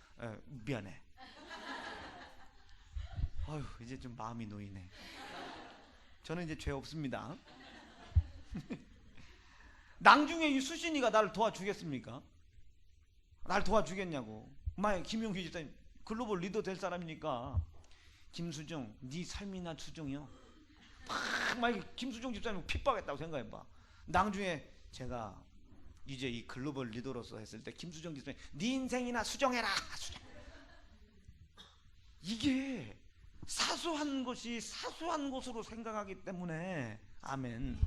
미안해. 아유 이제 좀 마음이 놓이네. 저는 이제 죄 없습니다. 나중에 이 수신이가 나를 도와주겠습니까? 나를 도와주겠냐고. 만약 김용규 집사님 글로벌 리더 될 사람이니까 김수정 네 삶이나 추정이요. 만약 김수정 집사님 핍박했다고 생각해봐. 나중에 제가 이제 이 글로벌 리더로서 했을 때 김수정 집사님 네 인생이나 수정해라. 이게 사소한 것이 사소한 것으로 생각하기 때문에 아멘.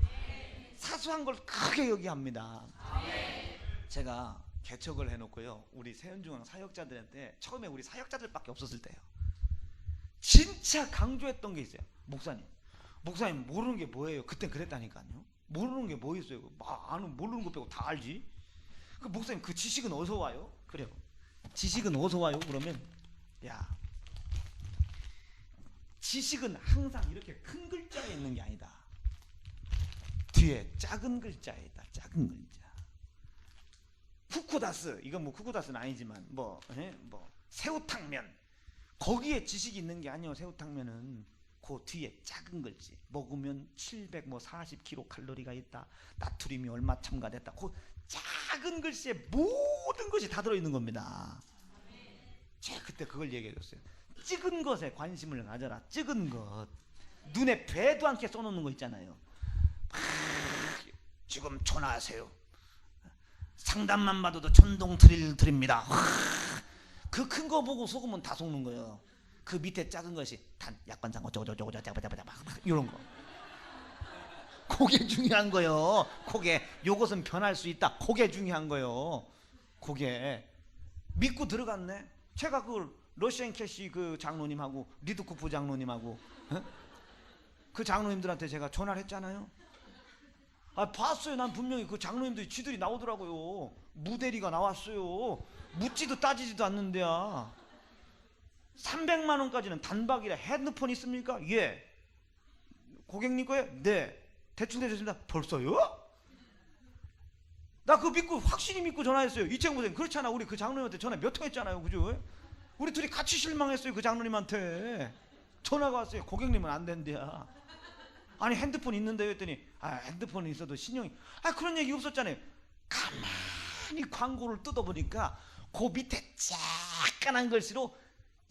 사소한 걸 크게 여기합니다. 제가 개척을 해놓고요. 우리 세연중앙 사역자들한테 처음에 우리 사역자들밖에 없었을 때요. 진짜 강조했던 게 있어요. 목사님 모르는 게 뭐예요? 그땐 그랬다니까요. 모르는 게 뭐 있어요? 모르는 거 빼고 다 알지. 그 목사님 그 지식은 어디서 와요? 그래요. 지식은 어디서 와요? 그러면 야 지식은 항상 이렇게 큰 글자에 있는 게 아니다. 뒤에 작은 글자에 있다. 작은 글자. 쿠쿠다스, 이건 뭐 쿠쿠다스는 아니지만 뭐 새우탕면, 거기에 지식이 있는 게 아니에요. 새우탕면은 그 뒤에 작은 글씨, 먹으면 740kcal 칼로리가 있다, 나트륨이 얼마 첨가됐다, 그 작은 글씨에 모든 것이 다 들어있는 겁니다. 제가 그때 그걸 얘기해 줬어요. 찍은 것에 관심을 가져라. 찍은 것, 눈에 뵈도 않게 써놓는 거 있잖아요. 지금 전화하세요, 상담만 받아도 전동 드립니다. 그 큰 거 보고 속으면 다 속는 거예요. 그 밑에 작은 것이 약관상 어쩌고저쩌고 이런 거, 그게 중요한 거예요. 그게 요것은 변할 수 있다, 그게 중요한 거예요. 그게 믿고 들어갔네. 제가 그걸 러시안 캐시 그 장로님하고 리드쿠프 장로님하고 그 장로님들한테 제가 전화를 했잖아요. 봤어요. 난 분명히 그 장로님들이 쥐들이 나오더라고요. 무대리가 나왔어요. 묻지도 따지지도 않는데야. 300만 원까지는 단박이라. 핸드폰 있습니까? 예. 고객님 거예요? 네. 대충 되셨습니다. 벌써요? 나 그거 믿고, 확실히 믿고 전화했어요. 이채영 그렇잖아. 우리 그 장로님한테 전화 몇 통 했잖아요. 그죠? 우리 둘이 같이 실망했어요. 그 장로님한테 전화가 왔어요. 고객님은 안 된대야. 아니 핸드폰 있는데 했더니 핸드폰이 있어도 신용이, 그런 얘기 없었잖아요. 가만히 광고를 뜯어보니까 그 밑에 작간한 글씨로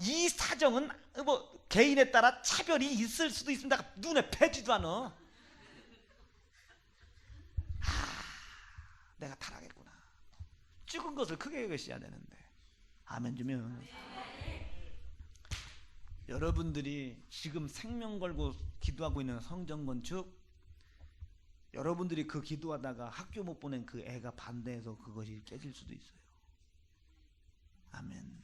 이 사정은 뭐 개인에 따라 차별이 있을 수도 있습니다. 눈에 뵈지도 않아. 내가 타락했구나. 찍은 것을 크게 여기셔야 되는데. 아멘 주면 여러분들이 지금 생명 걸고 기도하고 있는 성전 건축, 여러분들이 그 기도하다가 학교 못 보낸 그 애가 반대해서 그것이 깨질 수도 있어요. 아멘.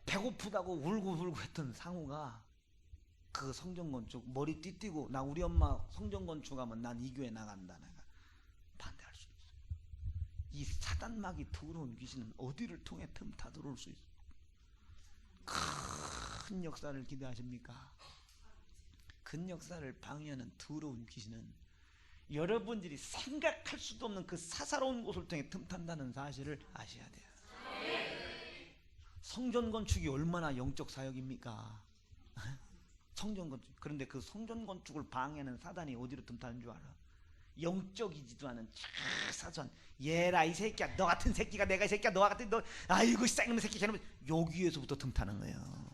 배고프다고 울고 했던 상우가 그 성전 건축 머리 띠띠고, 나 우리 엄마 성전 건축하면 난 이 교회 나간다, 내가 반대할 수 있어요. 이 사단막이 더러운 귀신은 어디를 통해 틈타 들어올 수 있어요. 큰 역사를 기대하십니까? 큰 역사를 방해하는 더러운 귀신은 여러분들이 생각할 수도 없는 그 사사로운 곳을 통해 틈탄다는 사실을 아셔야 돼요. 성전 건축이 얼마나 영적 사역입니까? 성전 건축. 그런데 그 성전 건축을 방해하는 사단이 어디로 틈타는 줄 알아? 영적이지도 않은 사소한, 얘라 이 새끼야, 너 같은 새끼가 내가 이 새끼야, 너 같은 너, 아이고 쌍놈의 새끼, 여기에서부터 틈타는 거예요.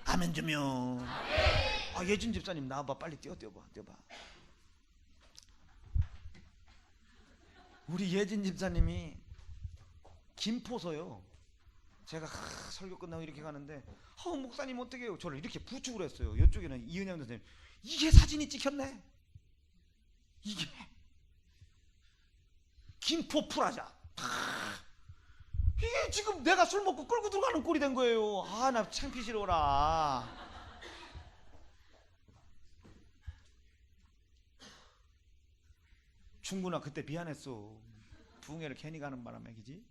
아멘 주면. 예진 집사님 나와봐. 빨리 뛰어봐. 우리 예진 집사님이 김포서요. 제가 설교 끝나고 이렇게 가는데, 목사님 어떻게 해요? 저를 이렇게 부축을 했어요. 이쪽에는 이은영 선생님, 이게 사진이 찍혔네. 이게 김포 프라자. 이게 지금 내가 술 먹고 끌고 들어가는 꼴이 된 거예요. 나 창피스러워라. 충구나 그때 미안했어. 부흥회를 괜히 가는 바람에, 그지?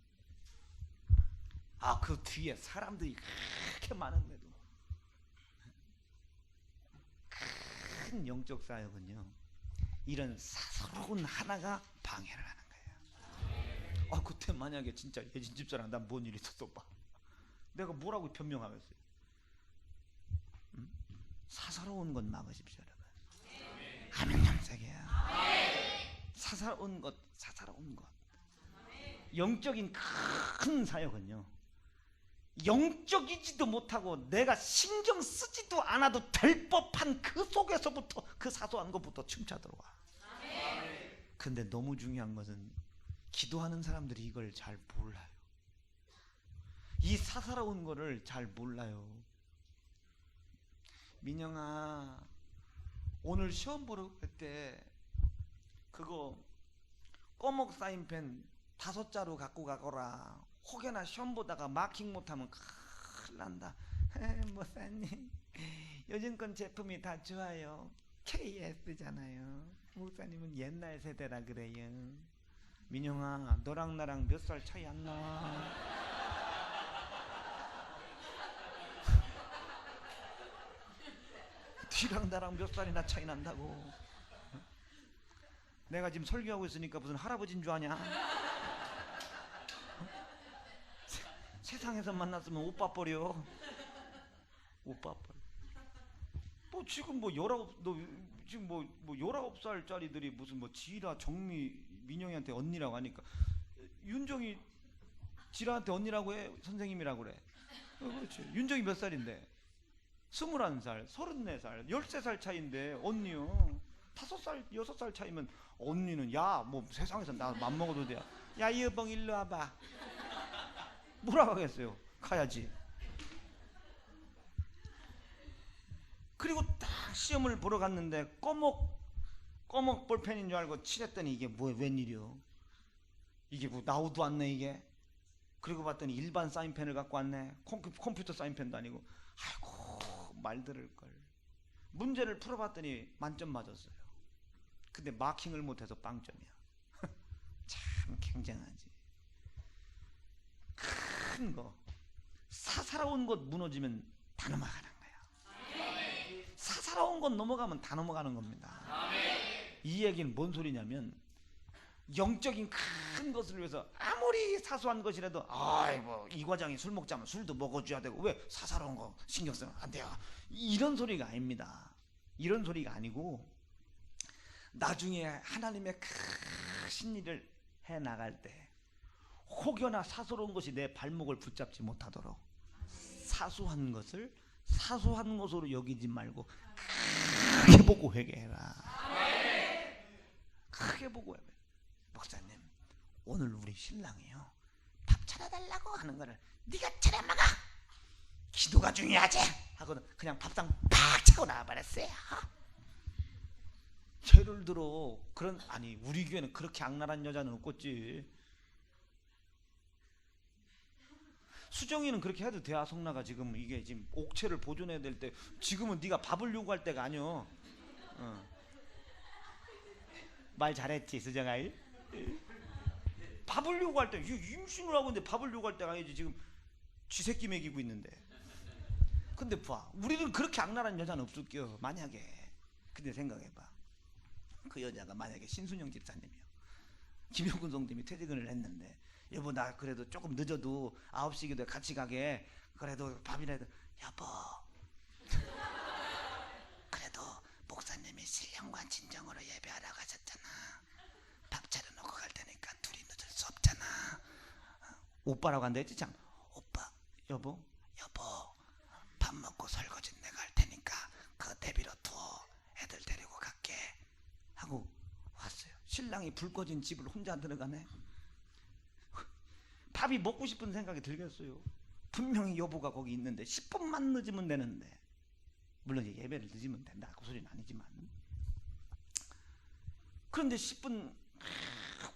그 뒤에 사람들이 그렇게 많은데도 큰 영적 사역은요, 이런 사사로운 하나가 방해를 하는 거예요. 그때 만약에 진짜 예진 집사랑 난 뭔 일이 있었어 봐, 내가 뭐라고 변명하겠어요? 사사로운 것 막으십시오, 여러분. 아멘 감사해요. 사사로운 것. 영적인 큰 사역은요, 영적이지도 못하고 내가 신경 쓰지도 않아도 될 법한 그 속에서부터, 그 사소한 것부터 춤차 들어와. 근데 너무 중요한 것은 기도하는 사람들이 이걸 잘 몰라요. 이 사사로운 거를 잘 몰라요. 민영아, 오늘 시험 보러 갈 때 그거 꺼먹 사인펜 5자루 갖고 가거라. 혹여나 시험 보다가 마킹 못하면 큰일 난다. 목사님, 요즘 건 제품이 다 좋아요. KS잖아요. 목사님은 옛날 세대라 그래요. 민영아, 너랑 나랑 몇 살 차이 안 나. 니랑 나랑 몇 살이나 차이 난다고. 내가 지금 설교하고 있으니까 무슨 할아버지인 줄 아냐? 세상에서 만났으면 오빠 버려. 오빠 버려. 뭐 지금 뭐 19, 너 지금 뭐 19살짜리들이 무슨 뭐 지라 정미 민영이한테 언니라고 하니까 윤정이 지라한테 언니라고 해? 선생님이라고 그래. 그렇지. 윤정이 몇 살인데? 21살, 34살, 13살 차이인데 언니요. 5살, 6살 차이면 언니는 야 뭐 세상에서 나 맘먹어도 돼. 야 이여봉 일로 와봐. 뭐라고 하겠어요? 가야지. 그리고 딱 시험을 보러 갔는데 꺼목 볼펜인 줄 알고 칠했더니 이게 뭐 웬일이요? 이게 뭐 나오도 않네 이게. 그리고 봤더니 일반 사인펜을 갖고 왔네. 컴퓨터 사인펜도 아니고. 아이고 말 들을 걸. 문제를 풀어봤더니 만점 맞았어요. 근데 마킹을 못해서 빵점이야. 참 굉장하지. 큰 거 사사로운 것 무너지면 다 넘어가는 거야. 사사로운 것 넘어가면 다 넘어가는 겁니다. 이 얘기는 뭔 소리냐면 영적인 큰 것을 위해서 아무리 사소한 것이라도 아이고 이 과장이 술 먹자면 술도 먹어줘야 되고 왜 사사로운 거 신경 쓰면 안 돼요. 이런 소리가 아닙니다. 이런 소리가 아니고 나중에 하나님의 크신 일을 해나갈 때 혹여나 사소로운 것이 내 발목을 붙잡지 못하도록 사소한 것으로 여기지 말고 크게 보고 회개해라. 크게 보고 회개. 목사님 오늘 우리 신랑이요 밥 차려달라고 하는 거를 네가 차려 먹어. 기도가 중요하지 하고는 그냥 밥상 팍 차고 나와버렸어요. 예를 들어 그런 아니 우리 교회는 그렇게 악랄한 여자는 없겠지. 수정이는 그렇게 해도 돼. 성나가 지금 이게 지금 옥체를 보존해야 될 때 지금은 네가 밥을 요구할 때가 아니오. 말 잘했지 수정아. 밥을 요구할 때 임신을 하고 있는데 밥을 요구할 때가 아니지. 지금 쥐새끼 먹이고 있는데. 근데 봐 우리는 그렇게 악랄한 여자는 없을게요. 만약에 근데 생각해봐. 그 여자가 만약에 신순영 집사님이요 김용근 성님이 퇴직을 했는데 여보 나 그래도 조금 늦어도 9시 기도에 같이 가게 그래도 밥이라도 여보 그래도 목사님이 신령관 진정으로 예배하라고 하셨잖아. 밥 차려놓고 갈 테니까 둘이 늦을 수 없잖아. 오빠라고 한다 했지 참. 오빠 여보 밥 먹고 설거지는 내가 할 테니까 그 대비로 두어 애들 데리고 갈게 하고 왔어요. 신랑이 불 꺼진 집을 혼자 들어가네. 밥이 먹고 싶은 생각이 들겠어요. 분명히 여보가 거기 있는데 10분만 늦으면 되는데 물론 예배를 늦으면 된다 그 소리는 아니지만 그런데 10분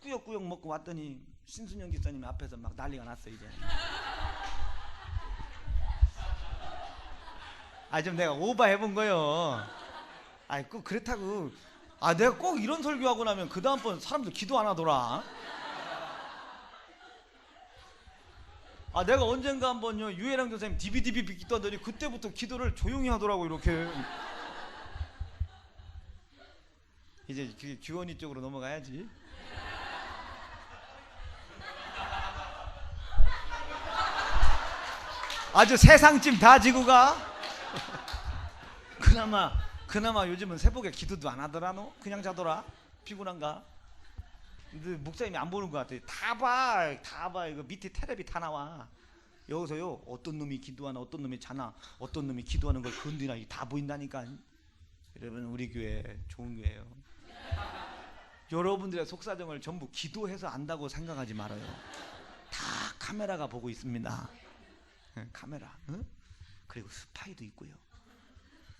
꾸역꾸역 먹고 왔더니 신순영 집사님 앞에서 막 난리가 났어 이제. 좀 내가 오버해본 거요. 꼭 그렇다고 내가 꼭 이런 설교하고 나면 그 다음번 사람들 기도 안 하더라. 내가 언젠가 한번요 유해랑 교사님 DVD 기도하더니 그때부터 기도를 조용히 하더라고 이렇게. 이제 규원이 쪽으로 넘어가야지. 아주 세상찜 다 지고 가. 그나마 요즘은 새벽에 기도도 안 하더라. 너 그냥 자더라. 피곤한가? 근데 목사님이 안 보는 것 같아. 다 봐. 이거 밑에 텔레비 다 나와. 여기서요 어떤 놈이 기도하나 어떤 놈이 자나 어떤 놈이 기도하는 걸 건드나 다 보인다니까. 여러분 우리 교회 좋은 교회예요. 여러분들의 속사정을 전부 기도해서 안다고 생각하지 말아요. 다 카메라가 보고 있습니다. 카메라. 응? 그리고 스파이도 있고요.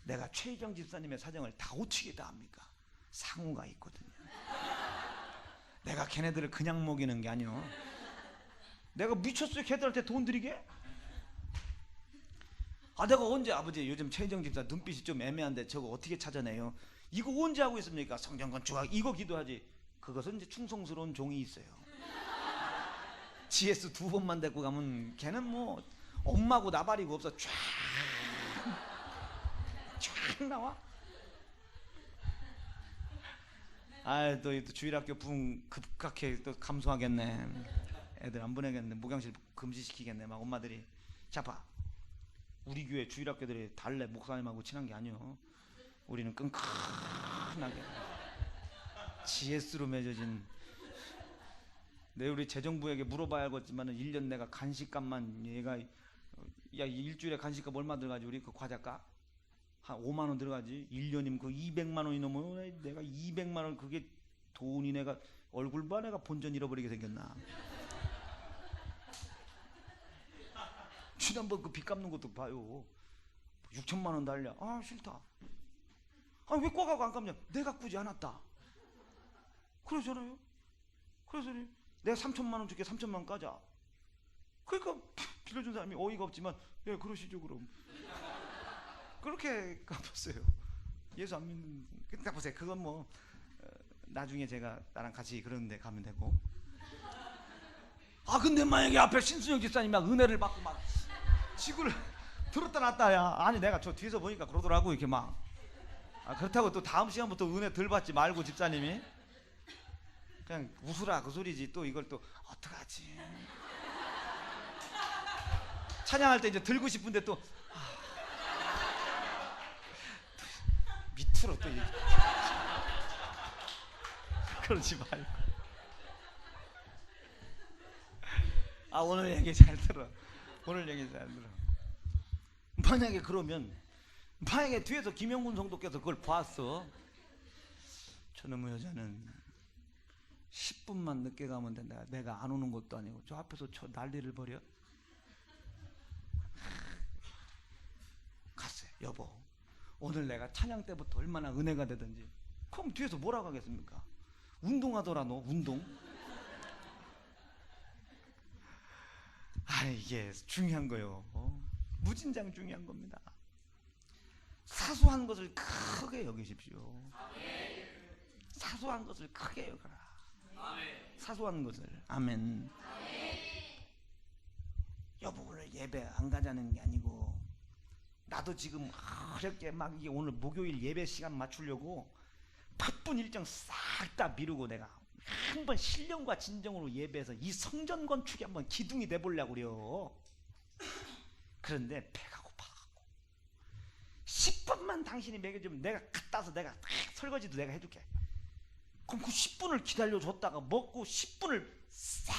내가 최희경 집사님의 사정을 다 어떻게 다 합니까? 상우가 있거든요. 내가 걔네들을 그냥 먹이는 게 아니요. 내가 미쳤어요 걔들한테 돈 드리게? 내가 언제 아버지 요즘 최희정 집사 눈빛이 좀 애매한데 저거 어떻게 찾아내요? 이거 언제 하고 있습니까? 성경건 주학 이거 기도하지. 그것은 이제 충성스러운 종이 있어요. GS 2번만 데리고 가면 걔는 뭐 엄마고 나발이고 없어. 쫙 나와. 또 주일학교 부흥 급하게 또 감소하겠네. 애들 안 보내겠네. 목양실 금지시키겠네. 막 엄마들이. 자 봐, 우리 교회 주일학교들이 달래 목사님하고 친한 게 아니요. 우리는 끈끈하게 GS로 맺어진. 내 우리 재정부에게 물어봐야 알겠지만은 1년 내가 간식값만 얘가 야 일주일에 간식값 얼마 들어가지 우리 그 과자값? 한 5만 원 들어가지. 1년이면 그 200만 원이 넘으면 내가 200만 원 그게 돈이 내가 얼굴 봐 내가 본전 잃어버리게 생겼나. 지난번 그 빚 갚는 것도 봐요. 6천만 원 달려. 아 싫다. 아 왜 꽉하고 안 갚냐. 내가 꾸지 않았다. 그러잖아요. 그래서 내가 3천만 원 줄게. 3천만 원 까자. 그러니까 빌려준 사람이 어이가 없지만 예 그러시죠 그럼. 그렇게 갚았어요. 예수 안 믿는. 그러니까 보세요. 그건 뭐 나중에 제가 나랑 같이 그런 데 가면 되고. 아 근데 만약에 앞에 신순영 집사님이 막 은혜를 받고 막 지구를 들었다 놨다야. 아니 내가 저 뒤에서 보니까 그러더라고 이렇게 막. 그렇다고 또 다음 시간부터 은혜 덜 받지 말고 집사님이 그냥 웃으라 그 소리지. 또 이걸 또 어떡하지. 찬양할 때 이제 들고 싶은데 또 밑으로 또 얘기. 그러지 말고. 오늘 얘기 잘 들어. 오늘 얘기 잘 들어. 만약에 그러면 만약에 뒤에서 김영군 성도께서 그걸 봤어. 저놈의 여자는 10분만 늦게 가면 된다. 내가 안 오는 것도 아니고 저 앞에서 저 난리를 벌여. 갔어요. 여보 오늘 내가 찬양 때부터 얼마나 은혜가 되든지. 그럼 뒤에서 뭐라고 하겠습니까? 운동하더라 너 운동. 이게 중요한 거요. 무진장 중요한 겁니다. 사소한 것을 크게 여기십시오. 사소한 것을 크게 여겨라. 사소한 것을. 아멘. 여보 오늘 예배 안 가자는 게 아니고 나도 지금 어렵게 막 이게 오늘 목요일 예배 시간 맞추려고 바쁜 일정 싹 다 미루고 내가 한번 신령과 진정으로 예배해서 이 성전 건축에 한번 기둥이 돼보려고 그래요. 그런데 배가 고파갖고 10분만 당신이 먹여주면 내가 갔다 와서 내가 설거지도 내가 해줄게. 그럼 그 10분을 기다려줬다가 먹고 10분을 싹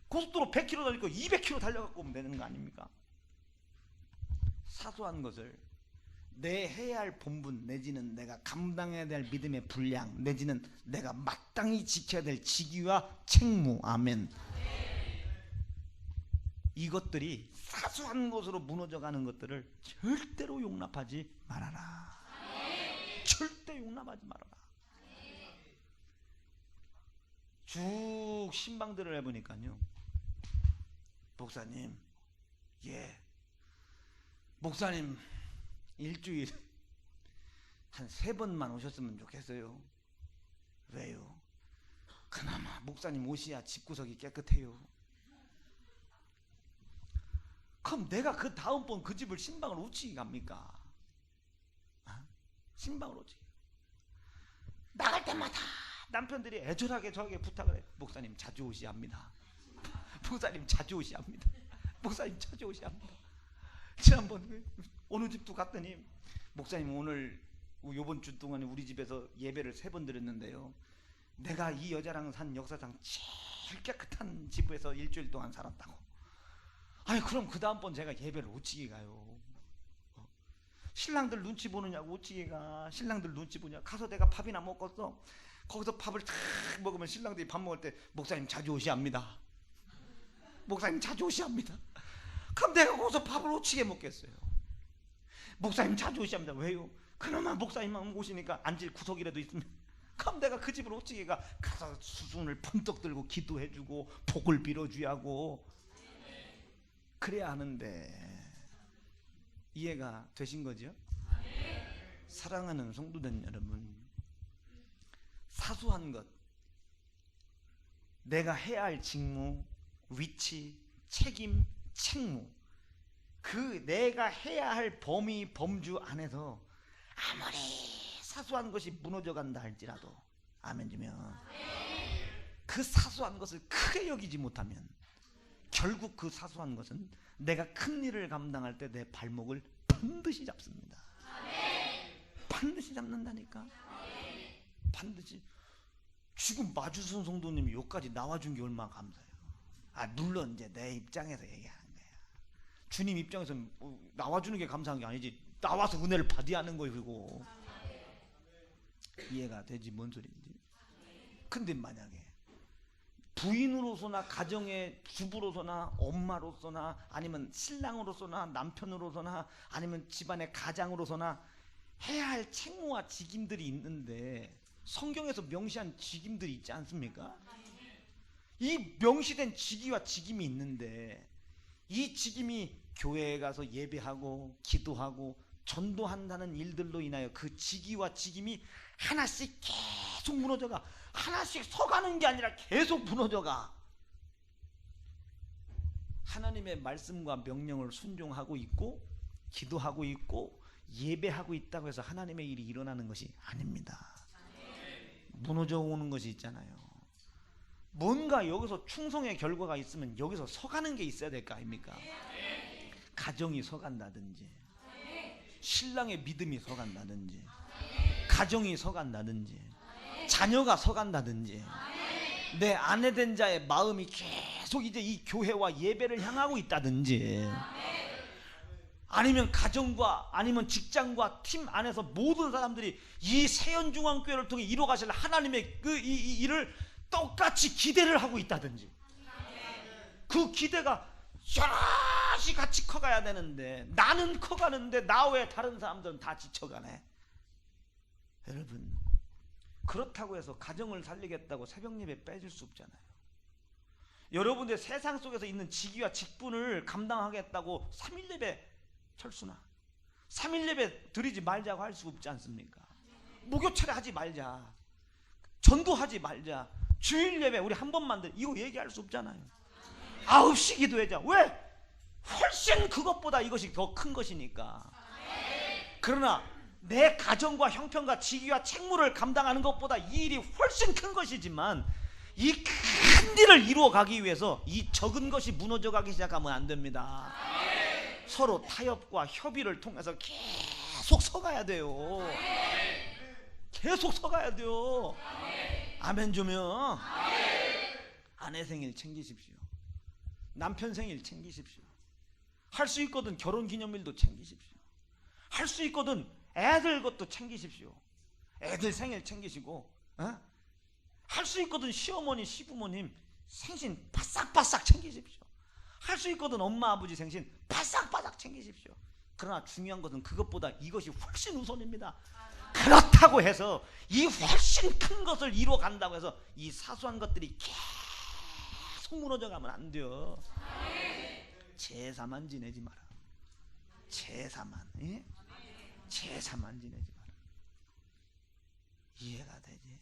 고속도로 100km 달리고 200km 달려갖고 오면 되는 거 아닙니까? 사소한 것을 내 해야 할 본분 내지는 내가 감당해야 될 믿음의 분량 내지는 내가 마땅히 지켜야 될 직위와 책무. 아멘. 이것들이 사소한 것으로 무너져가는 것들을 절대로 용납하지 말아라. 절대 용납하지 말아라. 쭉 신방들을 해보니까요. 목사님 목사님 일주일에 한 3번만 오셨으면 좋겠어요. 왜요? 그나마 목사님 오셔야 집구석이 깨끗해요. 그럼 내가 그 다음번 그 집을 신방을 어찌 갑니까? 신방을 어찌 나갈 때마다 남편들이 애절하게 저에게 부탁을 해. 목사님 자주 오셔야 합니다. 목사님 자주 오셔야 합니다. 목사님 자주 오셔야 합니다. 지난번 어느 집도 갔더니 목사님 오늘 요번 주 동안에 우리 집에서 예배를 3번 드렸는데요. 내가 이 여자랑 산 역사상 제일 깨끗한 집에서 일주일 동안 살았다고. 그럼 그 다음번 제가 예배를 어찌게 가요? 신랑들 눈치 보느냐고 어찌게 가. 신랑들 눈치 보냐. 가서 내가 밥이나 먹었어. 거기서 밥을 탁 먹으면 신랑들이 밥 먹을 때 목사님 자주 오셔야 합니다. 목사님 자주 오셔야 합니다. 그럼 내가 거기서 밥을 어찌게 먹겠어요? 목사님 자주 오셔야 합니다. 왜요? 그나마 목사님만 오시니까 앉을 구석이라도 있으면. 그럼 내가 그 집을 어찌게 가. 가서 수순을 번떡 들고 기도해주고 복을 빌어줘야 하고 그래야 하는데. 이해가 되신 거죠? 사랑하는 성도된 여러분, 사소한 것, 내가 해야 할 직무, 위치, 책임, 책무, 그 내가 해야 할 범위, 범주 안에서 아무리 사소한 것이 무너져 간다 할지라도 아멘 주면. 그 사소한 것을 크게 여기지 못하면 결국 그 사소한 것은 내가 큰 일을 감당할 때 내 발목을 반드시 잡습니다. 반드시 잡는다니까. 반드시. 지금 마주선 성도님이 여기까지 나와준 게 얼마나 감사해요. 물론 이제 내 입장에서 얘기하는 거야. 주님 입장에서 나와주는 게 감사한 게 아니지, 나와서 은혜를 받아야 하는 거예요. 그리고 이해가 되지 뭔 소리인지. 근데 만약에 부인으로서나 가정의 주부로서나 엄마로서나 아니면 신랑으로서나 남편으로서나 아니면 집안의 가장으로서나 해야 할 책무와 직임들이 있는데 성경에서 명시한 직임들이 있지 않습니까? 이 명시된 직위와 직임이 있는데 이 직임이 교회에 가서 예배하고 기도하고 전도한다는 일들로 인하여 그 직위와 직임이 하나씩 계속 무너져가. 하나씩 서가는 게 아니라 계속 무너져가. 하나님의 말씀과 명령을 순종하고 있고 기도하고 있고 예배하고 있다고 해서 하나님의 일이 일어나는 것이 아닙니다. 무너져 오는 것이 있잖아요. 뭔가 여기서 충성의 결과가 있으면 여기서 서가는 게 있어야 될 거 아닙니까? 가정이 서간다든지 신랑의 믿음이 서간다든지 가정이 서간다든지 자녀가 서간다든지 내 아내 된 자의 마음이 계속 이제 이 교회와 예배를 향하고 있다든지 아니면 가정과 아니면 직장과 팀 안에서 모든 사람들이 이 세연중앙교회를 통해 이루어가실 하나님의 이 일을 똑같이 기대를 하고 있다든지 그 기대가 여럿이 같이 커가야 되는데 나는 커가는데 나 외에 다른 사람들은 다 지쳐가네. 여러분, 그렇다고 해서 가정을 살리겠다고 새벽 예배 빼줄 수 없잖아요. 여러분들 세상 속에서 있는 직위와 직분을 감당하겠다고 3일 예배 철수나 3일 예배 드리지 말자고 할 수 없지 않습니까? 무교체를 하지 말자, 전도하지 말자, 주일 예배 우리 한 번만 이거 얘기할 수 없잖아요. 9시 기도하자. 왜? 훨씬 그것보다 이것이 더 큰 것이니까. 그러나 내 가정과 형편과 직위와 책무를 감당하는 것보다 이 일이 훨씬 큰 것이지만 이 큰 일을 이루어 가기 위해서 이 적은 것이 무너져 가기 시작하면 안 됩니다. 서로 타협과 협의를 통해서 계속 서가야 돼요. 계속 서가야 돼요. 아멘 주면. 아내 생일 챙기십시오. 남편 생일 챙기십시오. 할 수 있거든 결혼기념일도 챙기십시오. 할 수 있거든 애들 것도 챙기십시오. 애들 생일 챙기시고, 할 수 있거든 시어머니 시부모님 생신 바싹바싹 챙기십시오. 할 수 있거든 엄마 아버지 생신 바싹바싹 챙기십시오. 그러나 중요한 것은 그것보다 이것이 훨씬 우선입니다. 그렇다고 해서 이 훨씬 큰 것을 이루어 간다고 해서 이 사소한 것들이 계속 무너져 가면 안 돼요. 제사만 지내지 마라. 제사만, 예? 제사만 지내지 마라. 이해가 되지?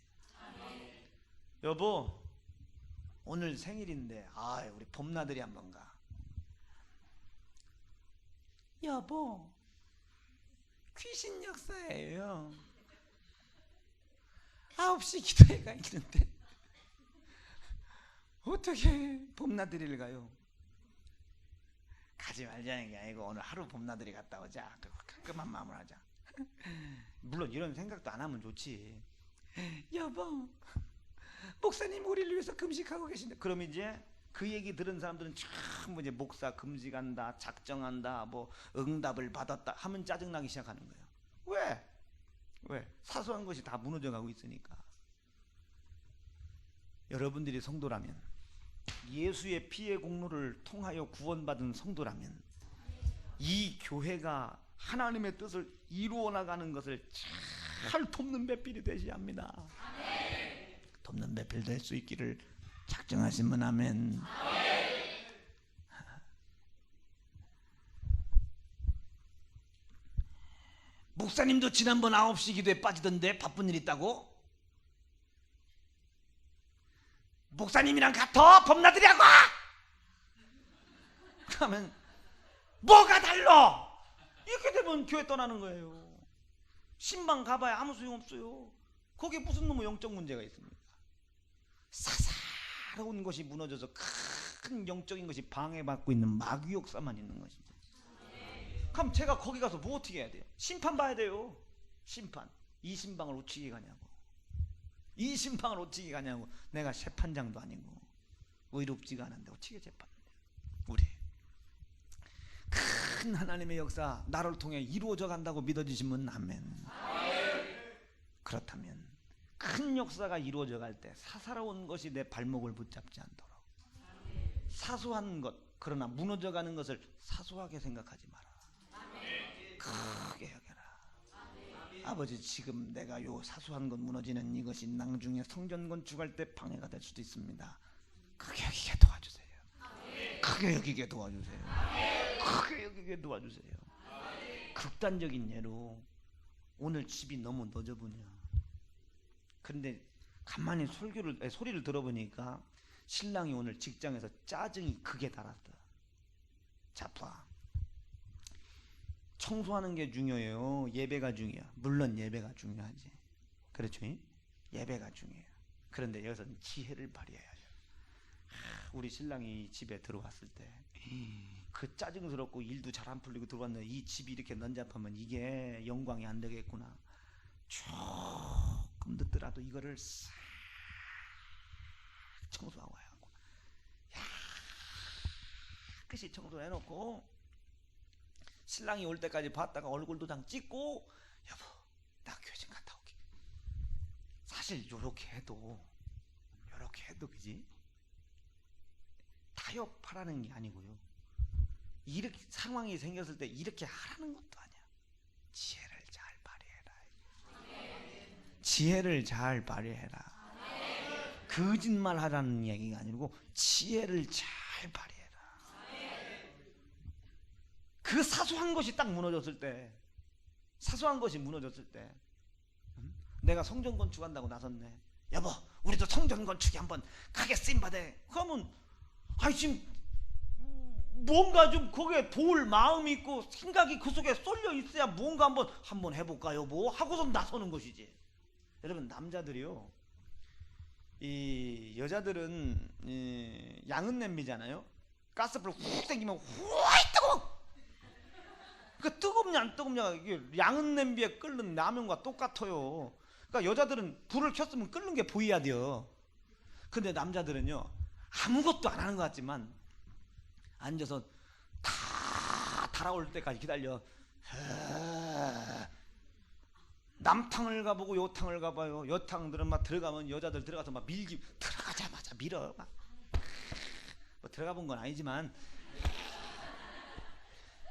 여보, 오늘 생일인데 우리 봄나들이 한번 가. 여보, 귀신 역사예요. 9시 기도회가 있는데 어떻게 봄나들이를 가요? 가지 말자는 게 아니고 오늘 하루 봄나들이 갔다 오자. 깔끔한 마음을 하자. 물론 이런 생각도 안 하면 좋지. 여보, 목사님 우리를 위해서 금식하고 계신데. 그럼 이제 그 얘기 들은 사람들은 참 이제 목사 금식한다, 작정한다, 뭐 응답을 받았다 하면 짜증나기 시작하는 거예요. 왜? 사소한 것이 다 무너져가고 있으니까. 여러분들이 성도라면, 예수의 피의 공로를 통하여 구원받은 성도라면 이 교회가 하나님의 뜻을 이루어 나가는 것을 잘 돕는 배필이 되셔야 합니다. 돕는 배필 될 수 있기를 작정하시면 아멘. 목사님도 지난번 9시 기도에 빠지던데 바쁜 일 있다고? 목사님이랑 같아? 봄나들이하고? 그러면 뭐가 달라? 이렇게 되면 교회 떠나는 거예요. 신방 가봐야 아무 소용 없어요. 거기에 무슨 놈의 영적 문제가 있습니까? 사사로운 것이 무너져서 큰 영적인 것이 방해받고 있는 마귀 역사만 있는 것이죠. 그럼 제가 거기 가서 뭐 어떻게 해야 돼요? 심판 봐야 돼요. 심판. 이 신방을 어떻게 가냐고. 이 신방을 어떻게 가냐고. 내가 재판장도 아니고 의롭지가 않은데 어떻게 재판을 해요? 우리 큰 하나님의 역사 나를 통해 이루어져 간다고 믿어지시면 아멘. 그렇다면 큰 역사가 이루어져 갈 때 사사로운 것이 내 발목을 붙잡지 않도록, 사소한 것, 그러나 무너져가는 것을 사소하게 생각하지 마라. 크게 여겨라. 아버지, 지금 내가 요 사소한 것 무너지는 이것이 나중에 성전 건축할 때 방해가 될 수도 있습니다. 크게 여기게 도와주세요. 크게 여기게 도와주세요. 크게 여기게 도와주세요. 극단적인 예로 오늘 집이 너무 너저분이야. 근데 가만히 소리를 들어보니까 신랑이 오늘 직장에서 짜증이 극에 달았다. 자, 봐. 청소하는 게 중요해요? 예배가 중요해요? 물론 예배가 중요하지. 그렇죠? 예배가 중요해요. 그런데 여기서는 지혜를 발휘해야 해요. 우리 신랑이 집에 들어왔을 때 그 짜증스럽고 일도 잘 안 풀리고 들어왔는데 이 집이 이렇게 난잡하면 이게 영광이 안 되겠구나. 조금 늦더라도 이거를 싹 청소하고 해갖고 깨끗이 청소해놓고 신랑이 올 때까지 봤다가 얼굴 도장 찍고, 여보 나 교회 좀 갔다 올게. 사실 요렇게 해도 그지? 타협하라는 게 아니고요, 이렇게 상황이 생겼을 때 이렇게 하라는 것도 아니야. 지혜를 잘 발휘해라. 지혜를 잘 발휘해라. 거짓말 하라는 얘기가 아니고 지혜를 잘 발휘해라. 그 사소한 것이 딱 무너졌을 때, 내가 성전 건축한다고 나섰네. 여보 우리도 성전 건축에 한번 크게 쓰임받아. 그러면 아이 지금 뭔가 좀 거기에 도울 마음이 있고 생각이 그 속에 쏠려 있어야 뭔가 한번 해볼까요 뭐 하고서 나서는 것이지. 여러분, 남자들이요, 이 여자들은 양은 냄비잖아요. 가스불을 훅 당기면 후아이 뜨거워. 그 뜨겁냐 안 뜨겁냐, 이게 양은 냄비에 끓는 라면과 똑같아요. 그러니까 여자들은 불을 켰으면 끓는 게 보여야 돼요. 근데 남자들은요, 아무것도 안 하는 것 같지만 앉아서 다 달아올 때까지 기다려. 남탕을 가보고 요탕을 가봐요. 여탕들은 막 들어가면 여자들 들어가서 막 들어가자마자 밀어. 뭐 들어가 본 건 아니지만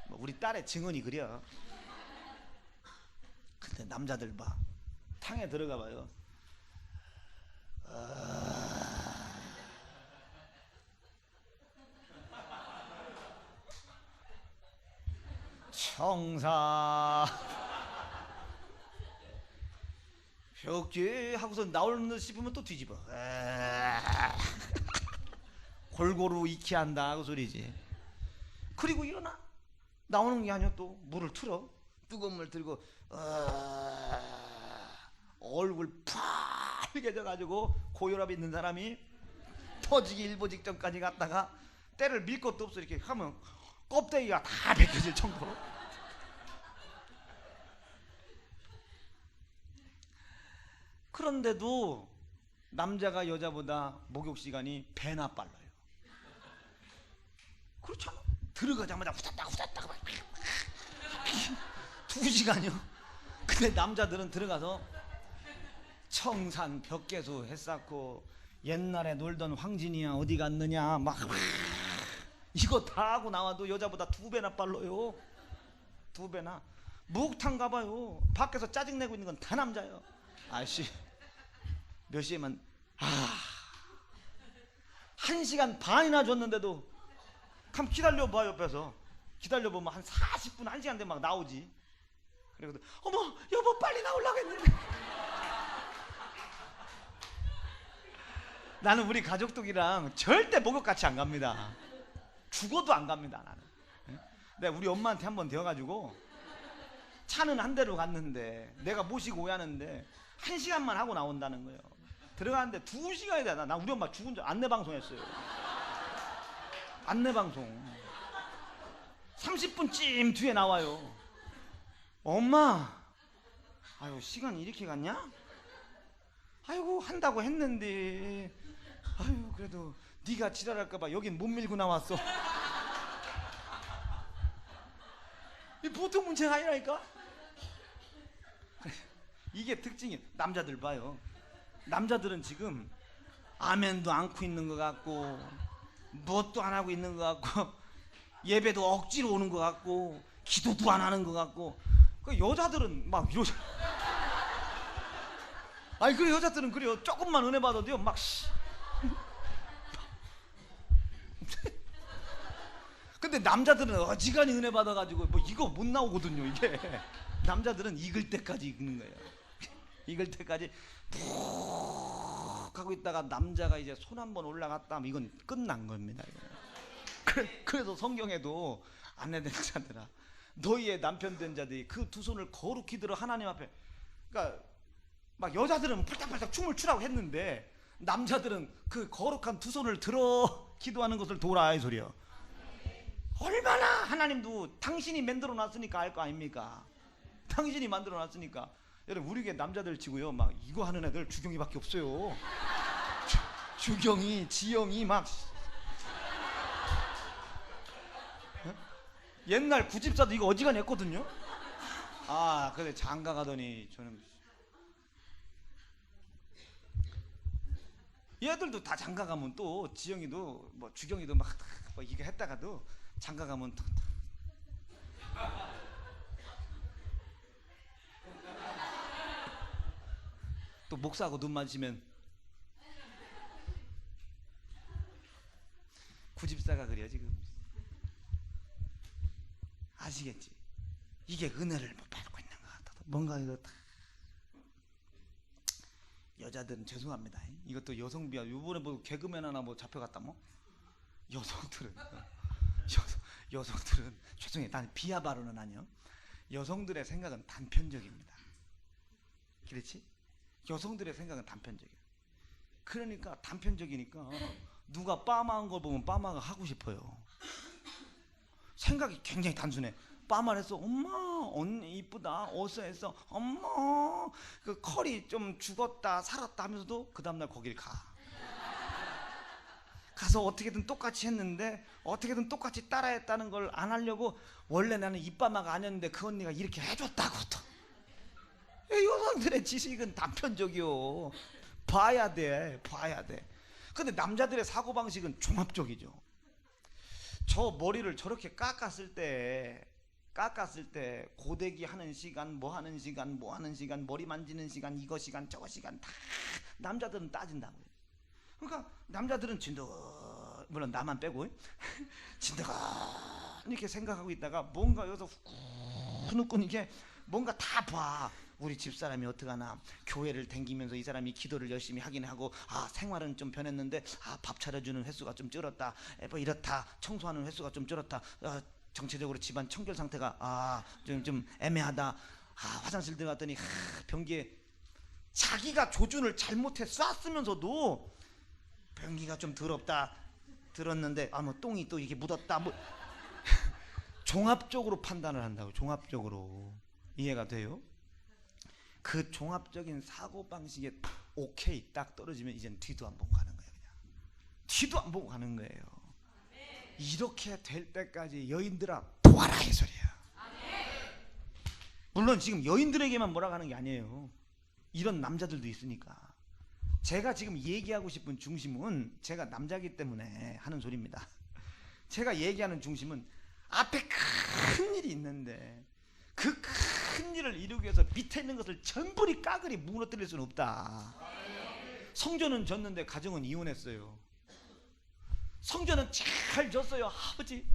뭐 우리 딸의 증언이 그려. 근데 남자들 봐, 탕에 들어가 봐요. 청사 벽지 하고서 나오는 듯 싶으면 또 뒤집어. 골고루 익히한다 그 소리지. 그리고 일어나 나오는 게 아니야. 또 물을 틀어. 뜨거운 물 들고 얼굴 빨개져가지고 고혈압 있는 사람이 터지기 일보 직전까지 갔다가 때를 밀 것도 없어. 이렇게 하면 껍데기가 다 벗겨질 정도로. 그런데도 남자가 여자보다 목욕 시간이 배나 빨라요. 그렇잖아. 들어가자마자 후다닥 막 2시간이요. 근데 남자들은 들어가서 청산 벽계수 했었고 옛날에 놀던 황진이야 어디 갔느냐 막 이거 다 하고 나와도 여자보다 2배나 빨라요. 2배나. 목욕탕 가봐요. 밖에서 짜증내고 있는 건 다 남자예요. 아저씨 몇 시에만 1시간 반이나 줬는데도 그럼 기다려봐. 옆에서 기다려보면 한 40분 1시간 되면 막 나오지. 그래서 어머 여보 빨리 나오려고 했는데. 나는 우리 가족들이랑 절대 목욕 같이 안 갑니다. 죽어도 안 갑니다 나는. 근데 우리 엄마한테 한번 되어가지고 차는 한 대로 갔는데 내가 모시고 오야하는데 1시간만 하고 나온다는 거예요. 들어가는데 2시간이 되나? 나 우리 엄마 죽은 줄 안내방송했어요. 안내방송 30분쯤 뒤에 나와요. 엄마, 아유 시간 이렇게 갔냐? 아이고 한다고 했는데, 아유 그래도 네가 지랄할까봐 여긴 못 밀고 나왔어. 이 보통 문제가 아니라니까. 이게 특징이. 남자들 봐요. 남자들은 지금 아멘도 안고 있는 것 같고 무엇도 안 하고 있는 것 같고 예배도 억지로 오는 것 같고 기도도 안 하는 것 같고, 그 여자들은 막 이러죠. 아니 그래, 여자들은 그래요. 조금만 은혜 받아도요 막 근데 남자들은 어지간히 은혜 받아가지고 뭐 이거 못 나오거든요. 이게 남자들은 익을 때까지 익는 거예요. 익을 때까지 푹 하고 있다가 남자가 이제 손 한번 올라갔다 하면 이건 끝난 겁니다. 그래서 성경에도 아내된 자들아 너희의 남편 된 자들이 그 두 손을 거룩히 들어 하나님 앞에, 그러니까 막 여자들은 팔딱팔딱 춤을 추라고 했는데 남자들은 그 거룩한 두 손을 들어 기도하는 것을 도라 이 소리요. 얼마나 하나님도 당신이 만들어 놨으니까 알 거 아닙니까? 당신이 만들어 놨으니까. 여러분 우리 교회 남자들 치고요 막 이거 하는 애들 주경이밖에 없어요. 주경이, 지영이 막 옛날 구집사도 이거 어지간히 했거든요. 아 근데 장가 가더니 저는 얘들도 다 장가 가면 또 지영이도 뭐 주경이도 막 뭐 이거 했다가도 장가 가면 또 목사하고 눈 맞으면 구집사가 그래요 지금. 아시겠지? 이게 은혜를 못 받고 있는 것 같아. 뭔가 이거 다 여자들은 죄송합니다. 이것도 여성비하. 요번에 뭐 개그맨 하나 뭐 잡혀갔다 뭐. 여성들은 죄송해요. 난 비하 발언은 아니요. 여성들의 생각은 단편적입니다. 그렇지? 여성들의 생각은 단편적이에요. 그러니까 단편적이니까 누가 빠마한 걸 보면 빠마가 하고 싶어요. 생각이 굉장히 단순해. 빠마를 했어. 엄마 언니 이쁘다. 어서했어. 엄마 그 컬이 좀 죽었다 살았다 하면서도 그 다음날 거길 가서 어떻게든 똑같이 했는데 어떻게든 똑같이 따라했다는 걸 안 하려고, 원래 나는 이빠마가 아니었는데 그 언니가 이렇게 해줬다고 또. 여성들의 지식은 단편적이요. 봐야 돼. 근데 남자들의 사고방식은 종합적이죠. 저 머리를 저렇게 깎았을 때 고데기 하는 시간, 뭐 하는 시간, 머리 만지는 시간, 이거 시간, 저거 시간 다 남자들은 따진다고요. 그러니까 남자들은 물론 나만 빼고 진드가 이렇게 생각하고 있다가 뭔가 여기서 후끈후끈 이게 뭔가 다 봐. 우리 집사람이 어떡하나, 교회를 댕기면서 이 사람이 기도를 열심히 하긴 하고, 아 생활은 좀 변했는데 아 밥 차려주는 횟수가 좀 줄었다, 뭐 이렇다, 청소하는 횟수가 좀 줄었다, 정체적으로 집안 청결 상태가 좀 애매하다, 화장실 들어갔더니 변기에 자기가 조준을 잘못해 쐈으면서도 변기가 좀 더럽다 들었는데 뭐 똥이 또 이게 묻었다, 뭐 종합적으로 판단을 한다고. 종합적으로. 이해가 돼요? 그 종합적인 사고방식에 오케이 딱 떨어지면 이젠 뒤도 안 보고 가는 거예요. 그냥 뒤도 안 보고 가는 거예요. 이렇게 될 때까지 여인들아 도와라 이 소리야. 물론 지금 여인들에게만 뭐라고 하는 게 아니에요. 이런 남자들도 있으니까. 제가 지금 얘기하고 싶은 중심은, 제가 남자이기 때문에 하는 소리입니다. 제가 얘기하는 중심은 앞에 큰 일이 있는데 그 큰 일을 이루기 위해서 밑에 있는 것을 전부리 까그리 무너뜨릴 수는 없다. 성전은 졌는데 가정은 이혼했어요. 성전은 잘 졌어요. 아버지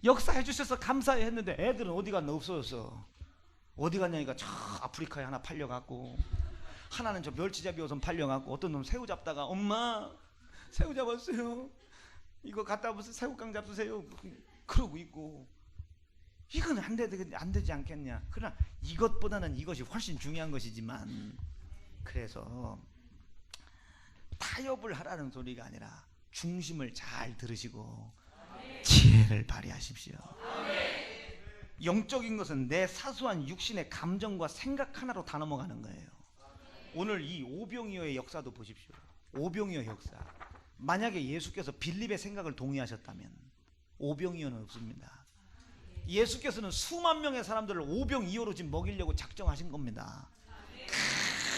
역사해 주셔서 감사해 했는데 애들은 어디 갔나 없어졌어. 어디 갔냐니까 저 아프리카에 하나 팔려갖고, 하나는 저 멸치잡이 어선 팔려갖고, 어떤 놈 새우 잡다가 엄마 새우 잡았어요, 이거 갖다 무슨 새우깡 잡수세요 그러고 있고. 이건 안 되지 않겠냐. 그러나 이것보다는 이것이 훨씬 중요한 것이지만 그래서 타협을 하라는 소리가 아니라 중심을 잘 들으시고 지혜를 발휘하십시오. 영적인 것은 내 사소한 육신의 감정과 생각 하나로 다 넘어가는 거예요. 오늘 이 오병이어의 역사도 보십시오. 오병이어 역사. 만약에 예수께서 빌립의 생각을 동의하셨다면 오병이어는 없습니다. 예수께서는 수만 명의 사람들을 오병이어로 지금 먹이려고 작정하신 겁니다.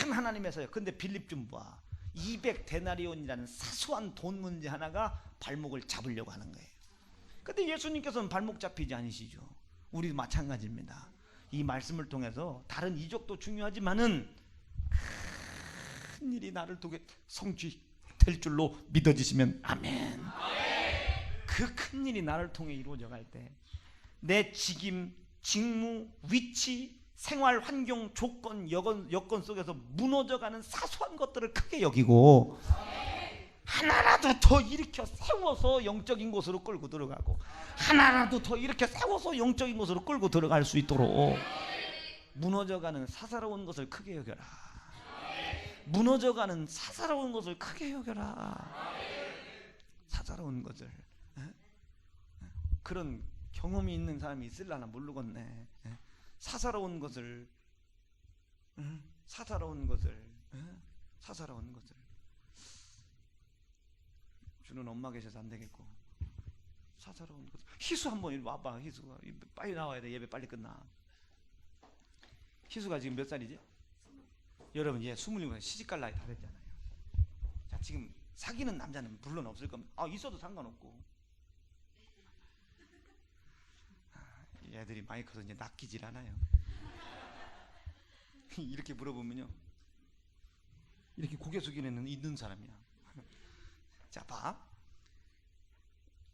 큰 하나님에서요. 근데 빌립 좀 봐. 200데나리온이라는 사소한 돈 문제 하나가 발목을 잡으려고 하는 거예요. 근데 예수님께서는 발목 잡히지 않으시죠. 우리도 마찬가지입니다. 이 말씀을 통해서 다른 이적도 중요하지만은 큰 일이 나를 통해 성취될 줄로 믿어지시면 아멘. 그 큰 일이 나를 통해 이루어져 갈 때 내 직임, 직무, 위치, 생활 환경, 조건, 여건 속에서 무너져가는 사소한 것들을 크게 여기고 하나라도 더 일으켜 세워서 영적인 곳으로 끌고 들어가고 하나라도 더 일으켜 세워서 영적인 곳으로 끌고 들어갈 수 있도록 무너져가는 사사로운 것을 크게 여겨라. 무너져가는 사사로운 것을 크게 여겨라. 사사로운 것을. 그런 경험이 있는 사람이 있을라나 모르겠네. 사사로운 것을, 사사로운 것을, 사사로운 것을. 주는 엄마 계셔서 안 되겠고 사사로운 것을. 희수 한번 이리 와봐. 희수가 빨리 나와야 돼. 예배 빨리 끝나. 희수가 지금 몇 살이지? 여러분 얘 27살 시집갈 나이 다 됐잖아요. 자, 지금 사귀는 남자는 물론 없을 겁니다. 있어도 상관없고. 애들이 많이 커서 이제 낚이질 않아요. 이렇게 물어보면요, 이렇게 고개 숙이는 있는 사람이야. 자, 봐.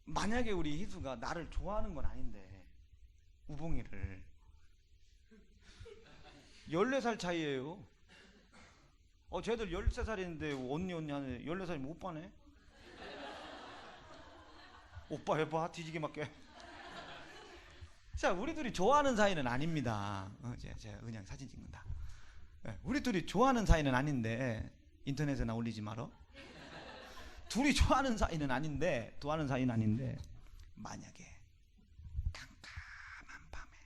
만약에 우리 희수가 나를 좋아하는 건 아닌데, 우봉이를 14살 차이예요. 쟤들 13살인데 언니 하네. 14살이면 오빠네. 오빠 해봐. 뒤지게 맞게. 자, 우리 둘이 좋아하는 사이는 아닙니다. 제가 그냥 사진 찍는다. 우리 둘이 좋아하는 사이는 아닌데 인터넷에나 올리지 말어. 둘이 좋아하는 사이는 아닌데 만약에 깜깜한 밤에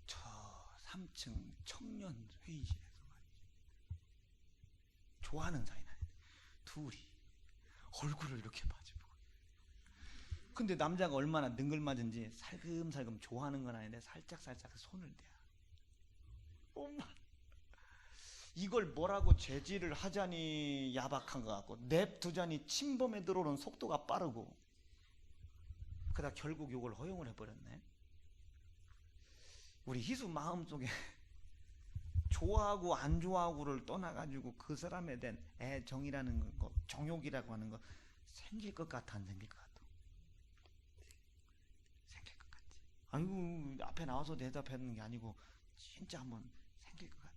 저 3층 청년 회의실에서 좋아하는 사이는 아닌데 둘이 얼굴을 이렇게 마주보고, 근데 남자가 얼마나 능글맞은지 살금살금 좋아하는 건 아닌데 살짝살짝 손을 대야. 엄마, 이걸 뭐라고 제지를 하자니 야박한 것 같고 냅두자니 침범에 들어오는 속도가 빠르고, 그러다 결국 이걸 허용을 해버렸네. 우리 희수 마음속에 좋아하고 안 좋아하고를 떠나가지고 그 사람에 대한 애정이라는 거, 정욕이라고 하는 거 생길 것 같아, 안 생길 것 같아? 생길 것 같지. 아이고, 앞에 나와서 대답하는 게 아니고 진짜 한번 생길 것 같지.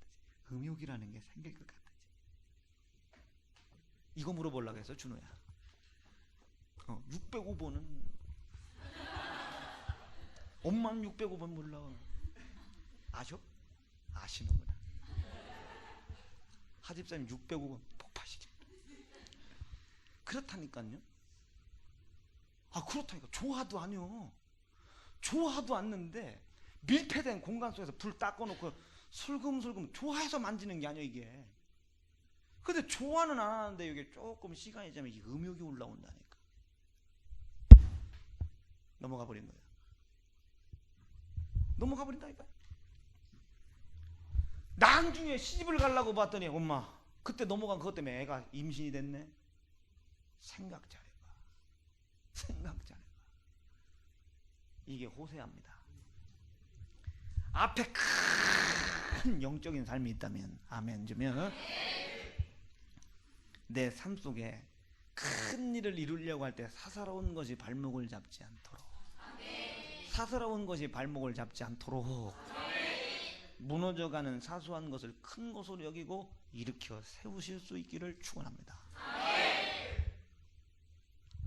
음욕이라는 게 생길 것 같지. 이거 물어보려고 했어, 준호야. 605번은 엄마는 605번 몰라. 아셔? 아시는구나. 하집사님 605번 폭파시킵니다. 그렇다니까요. 그렇다니까. 좋아도 아니요. 좋아도 않는데 밀폐된 공간 속에서 불 딱 꺼놓고 슬금슬금 좋아해서 만지는 게 아니야 이게. 근데 좋아는 안 하는데 이게 조금 시간이 지나면 이 음욕이 올라온다니까. 넘어가 버린 거야. 넘어가 버린다니까. 나중에 시집을 가려고 봤더니 엄마 그때 넘어간 그것 때문에 애가 임신이 됐네. 생각 잘해봐. 생각 잘해봐. 이게 호세아입니다. 앞에 큰 영적인 삶이 있다면 아멘 주면 내 삶 속에 큰 일을 이루려고 할 때 사사로운 것이 발목을 잡지 않도록, 사사로운 것이 발목을 잡지 않도록 무너져가는 사소한 것을 큰 것으로 여기고 일으켜 세우실 수 있기를 축원합니다.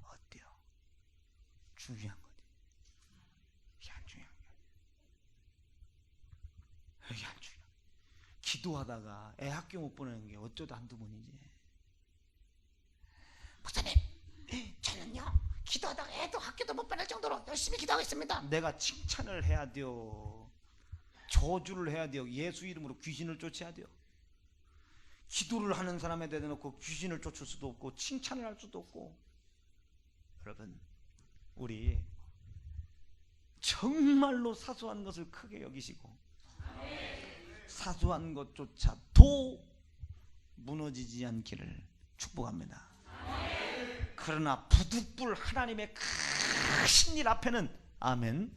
어때요? 중요한 거지. 이게 안 중요한 거야. 기도하다가 애 학교 못 보내는 게 어쩌다 한두 번이지. 목사님, 저는요 기도하다가 애도 학교도 못 보낼 정도로 열심히 기도하고 있습니다. 내가 칭찬을 해야 돼요. 저주를 해야 돼요. 예수 이름으로 귀신을 쫓아야 돼요. 기도를 하는 사람에 대해놓고 귀신을 쫓을 수도 없고 칭찬을 할 수도 없고. 여러분, 우리 정말로 사소한 것을 크게 여기시고 사소한 것조차도 무너지지 않기를 축복합니다. 그러나 부득불 하나님의 크신 일 앞에는, 아멘,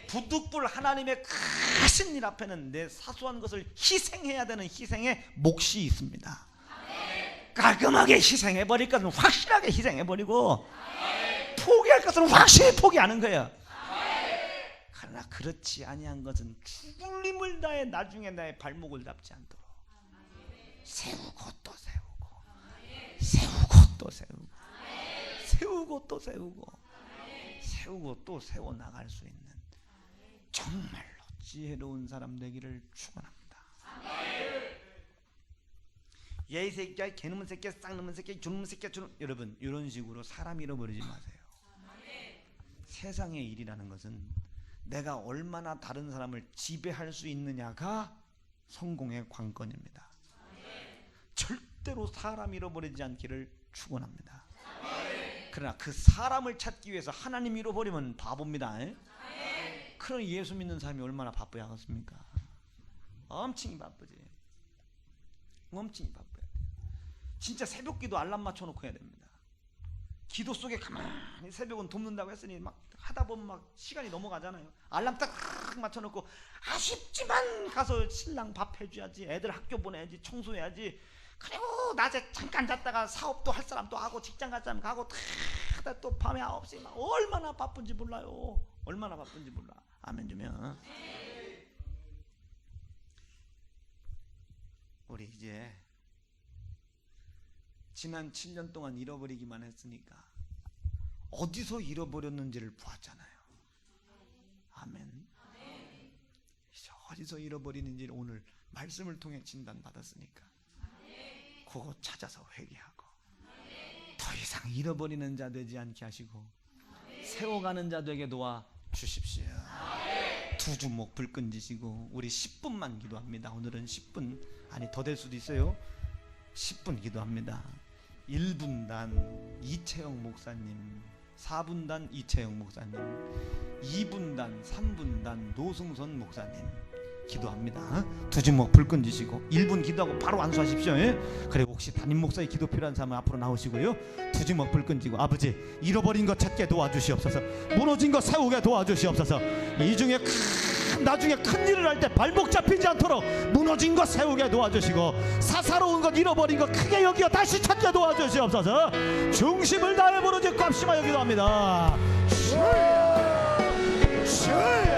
부득불 하나님의 크신 일 앞에는 내 사소한 것을 희생해야 되는 희생의 몫이 있습니다. 깔끔하게 희생해버릴 것은 확실하게 희생해버리고 포기할 것은 확실히 포기하는 거예요. 그러나 그렇지 아니한 것은 죽을 힘을 다해 나중에 나의 발목을 잡지 않도록 세우고 또 세우고 세우고 또 세우고 세우고 또 세우고 세우고 또 세워나갈 수 있는 정말로 지혜로운 사람 되기를 축원합니다. 얘 이 새끼야, 개놈의 새끼야, 쌍놈의 새끼야, 저놈의 새끼야, 여러분 이런 식으로 사람 잃어버리지 마세요. 세상의 일이라는 것은 내가 얼마나 다른 사람을 지배할 수 있느냐가 성공의 관건입니다. 절대로 사람 잃어버리지 않기를 축원합니다. 그러나 그 사람을 찾기 위해서 하나님 잃어버리면 바보입니다. 그럼 예수 믿는 사람이 얼마나 바빠야 하겠습니까? 엄청 바쁘지. 엄청 바빠야 돼. 진짜 새벽기도 알람 맞춰놓고 해야 됩니다. 기도 속에 가만히 새벽은 돕는다고 했으니 막 하다 보면 막 시간이 넘어가잖아요. 알람 딱 맞춰놓고 아쉽지만 가서 신랑 밥 해줘야지, 애들 학교 보내야지, 청소해야지. 그리고 낮에 잠깐 잤다가 사업도 할 사람도 하고 직장 갈 사람 가고 또 밤에 9시 막 얼마나 바쁜지 몰라요. 얼마나 바쁜지 몰라. 아멘 주면 우리 이제 지난 7년 동안 잃어버리기만 했으니까 어디서 잃어버렸는지를 보았잖아요. 아멘. 이제 어디서 잃어버리는지를 오늘 말씀을 통해 진단 받았으니까 그거 찾아서 회개하고 더 이상 잃어버리는 자 되지 않게 하시고 세워가는 자 되게 도와 주십시오. 두 주먹 불끈 지시고 우리 10분만 기도합니다. 오늘은 10분, 아니 더 될 수도 있어요. 10분 기도합니다. 1분단 이채영 목사님, 4분단 이채영 목사님, 2분단 3분단 노승선 목사님 기도합니다. 두 주먹 불끈 지시고 1분 기도하고 바로 안수하십시오. 그리고 혹시 담임 목사의 기도 필요한 사람은 앞으로 나오시고요. 두 주먹 불끈 지고 아버지 잃어버린 것 찾게 도와주시옵소서. 무너진 것 세우게 도와주시옵소서. 이 중에 나중에 큰 일을 할 때 발목 잡히지 않도록 무너진 것 세우게 도와주시고 사사로운 것 잃어버린 것 크게 여기어 다시 찾게 도와주시옵소서. 중심을 다해 부르짖고 합심하여 기도합니다. 주여 주여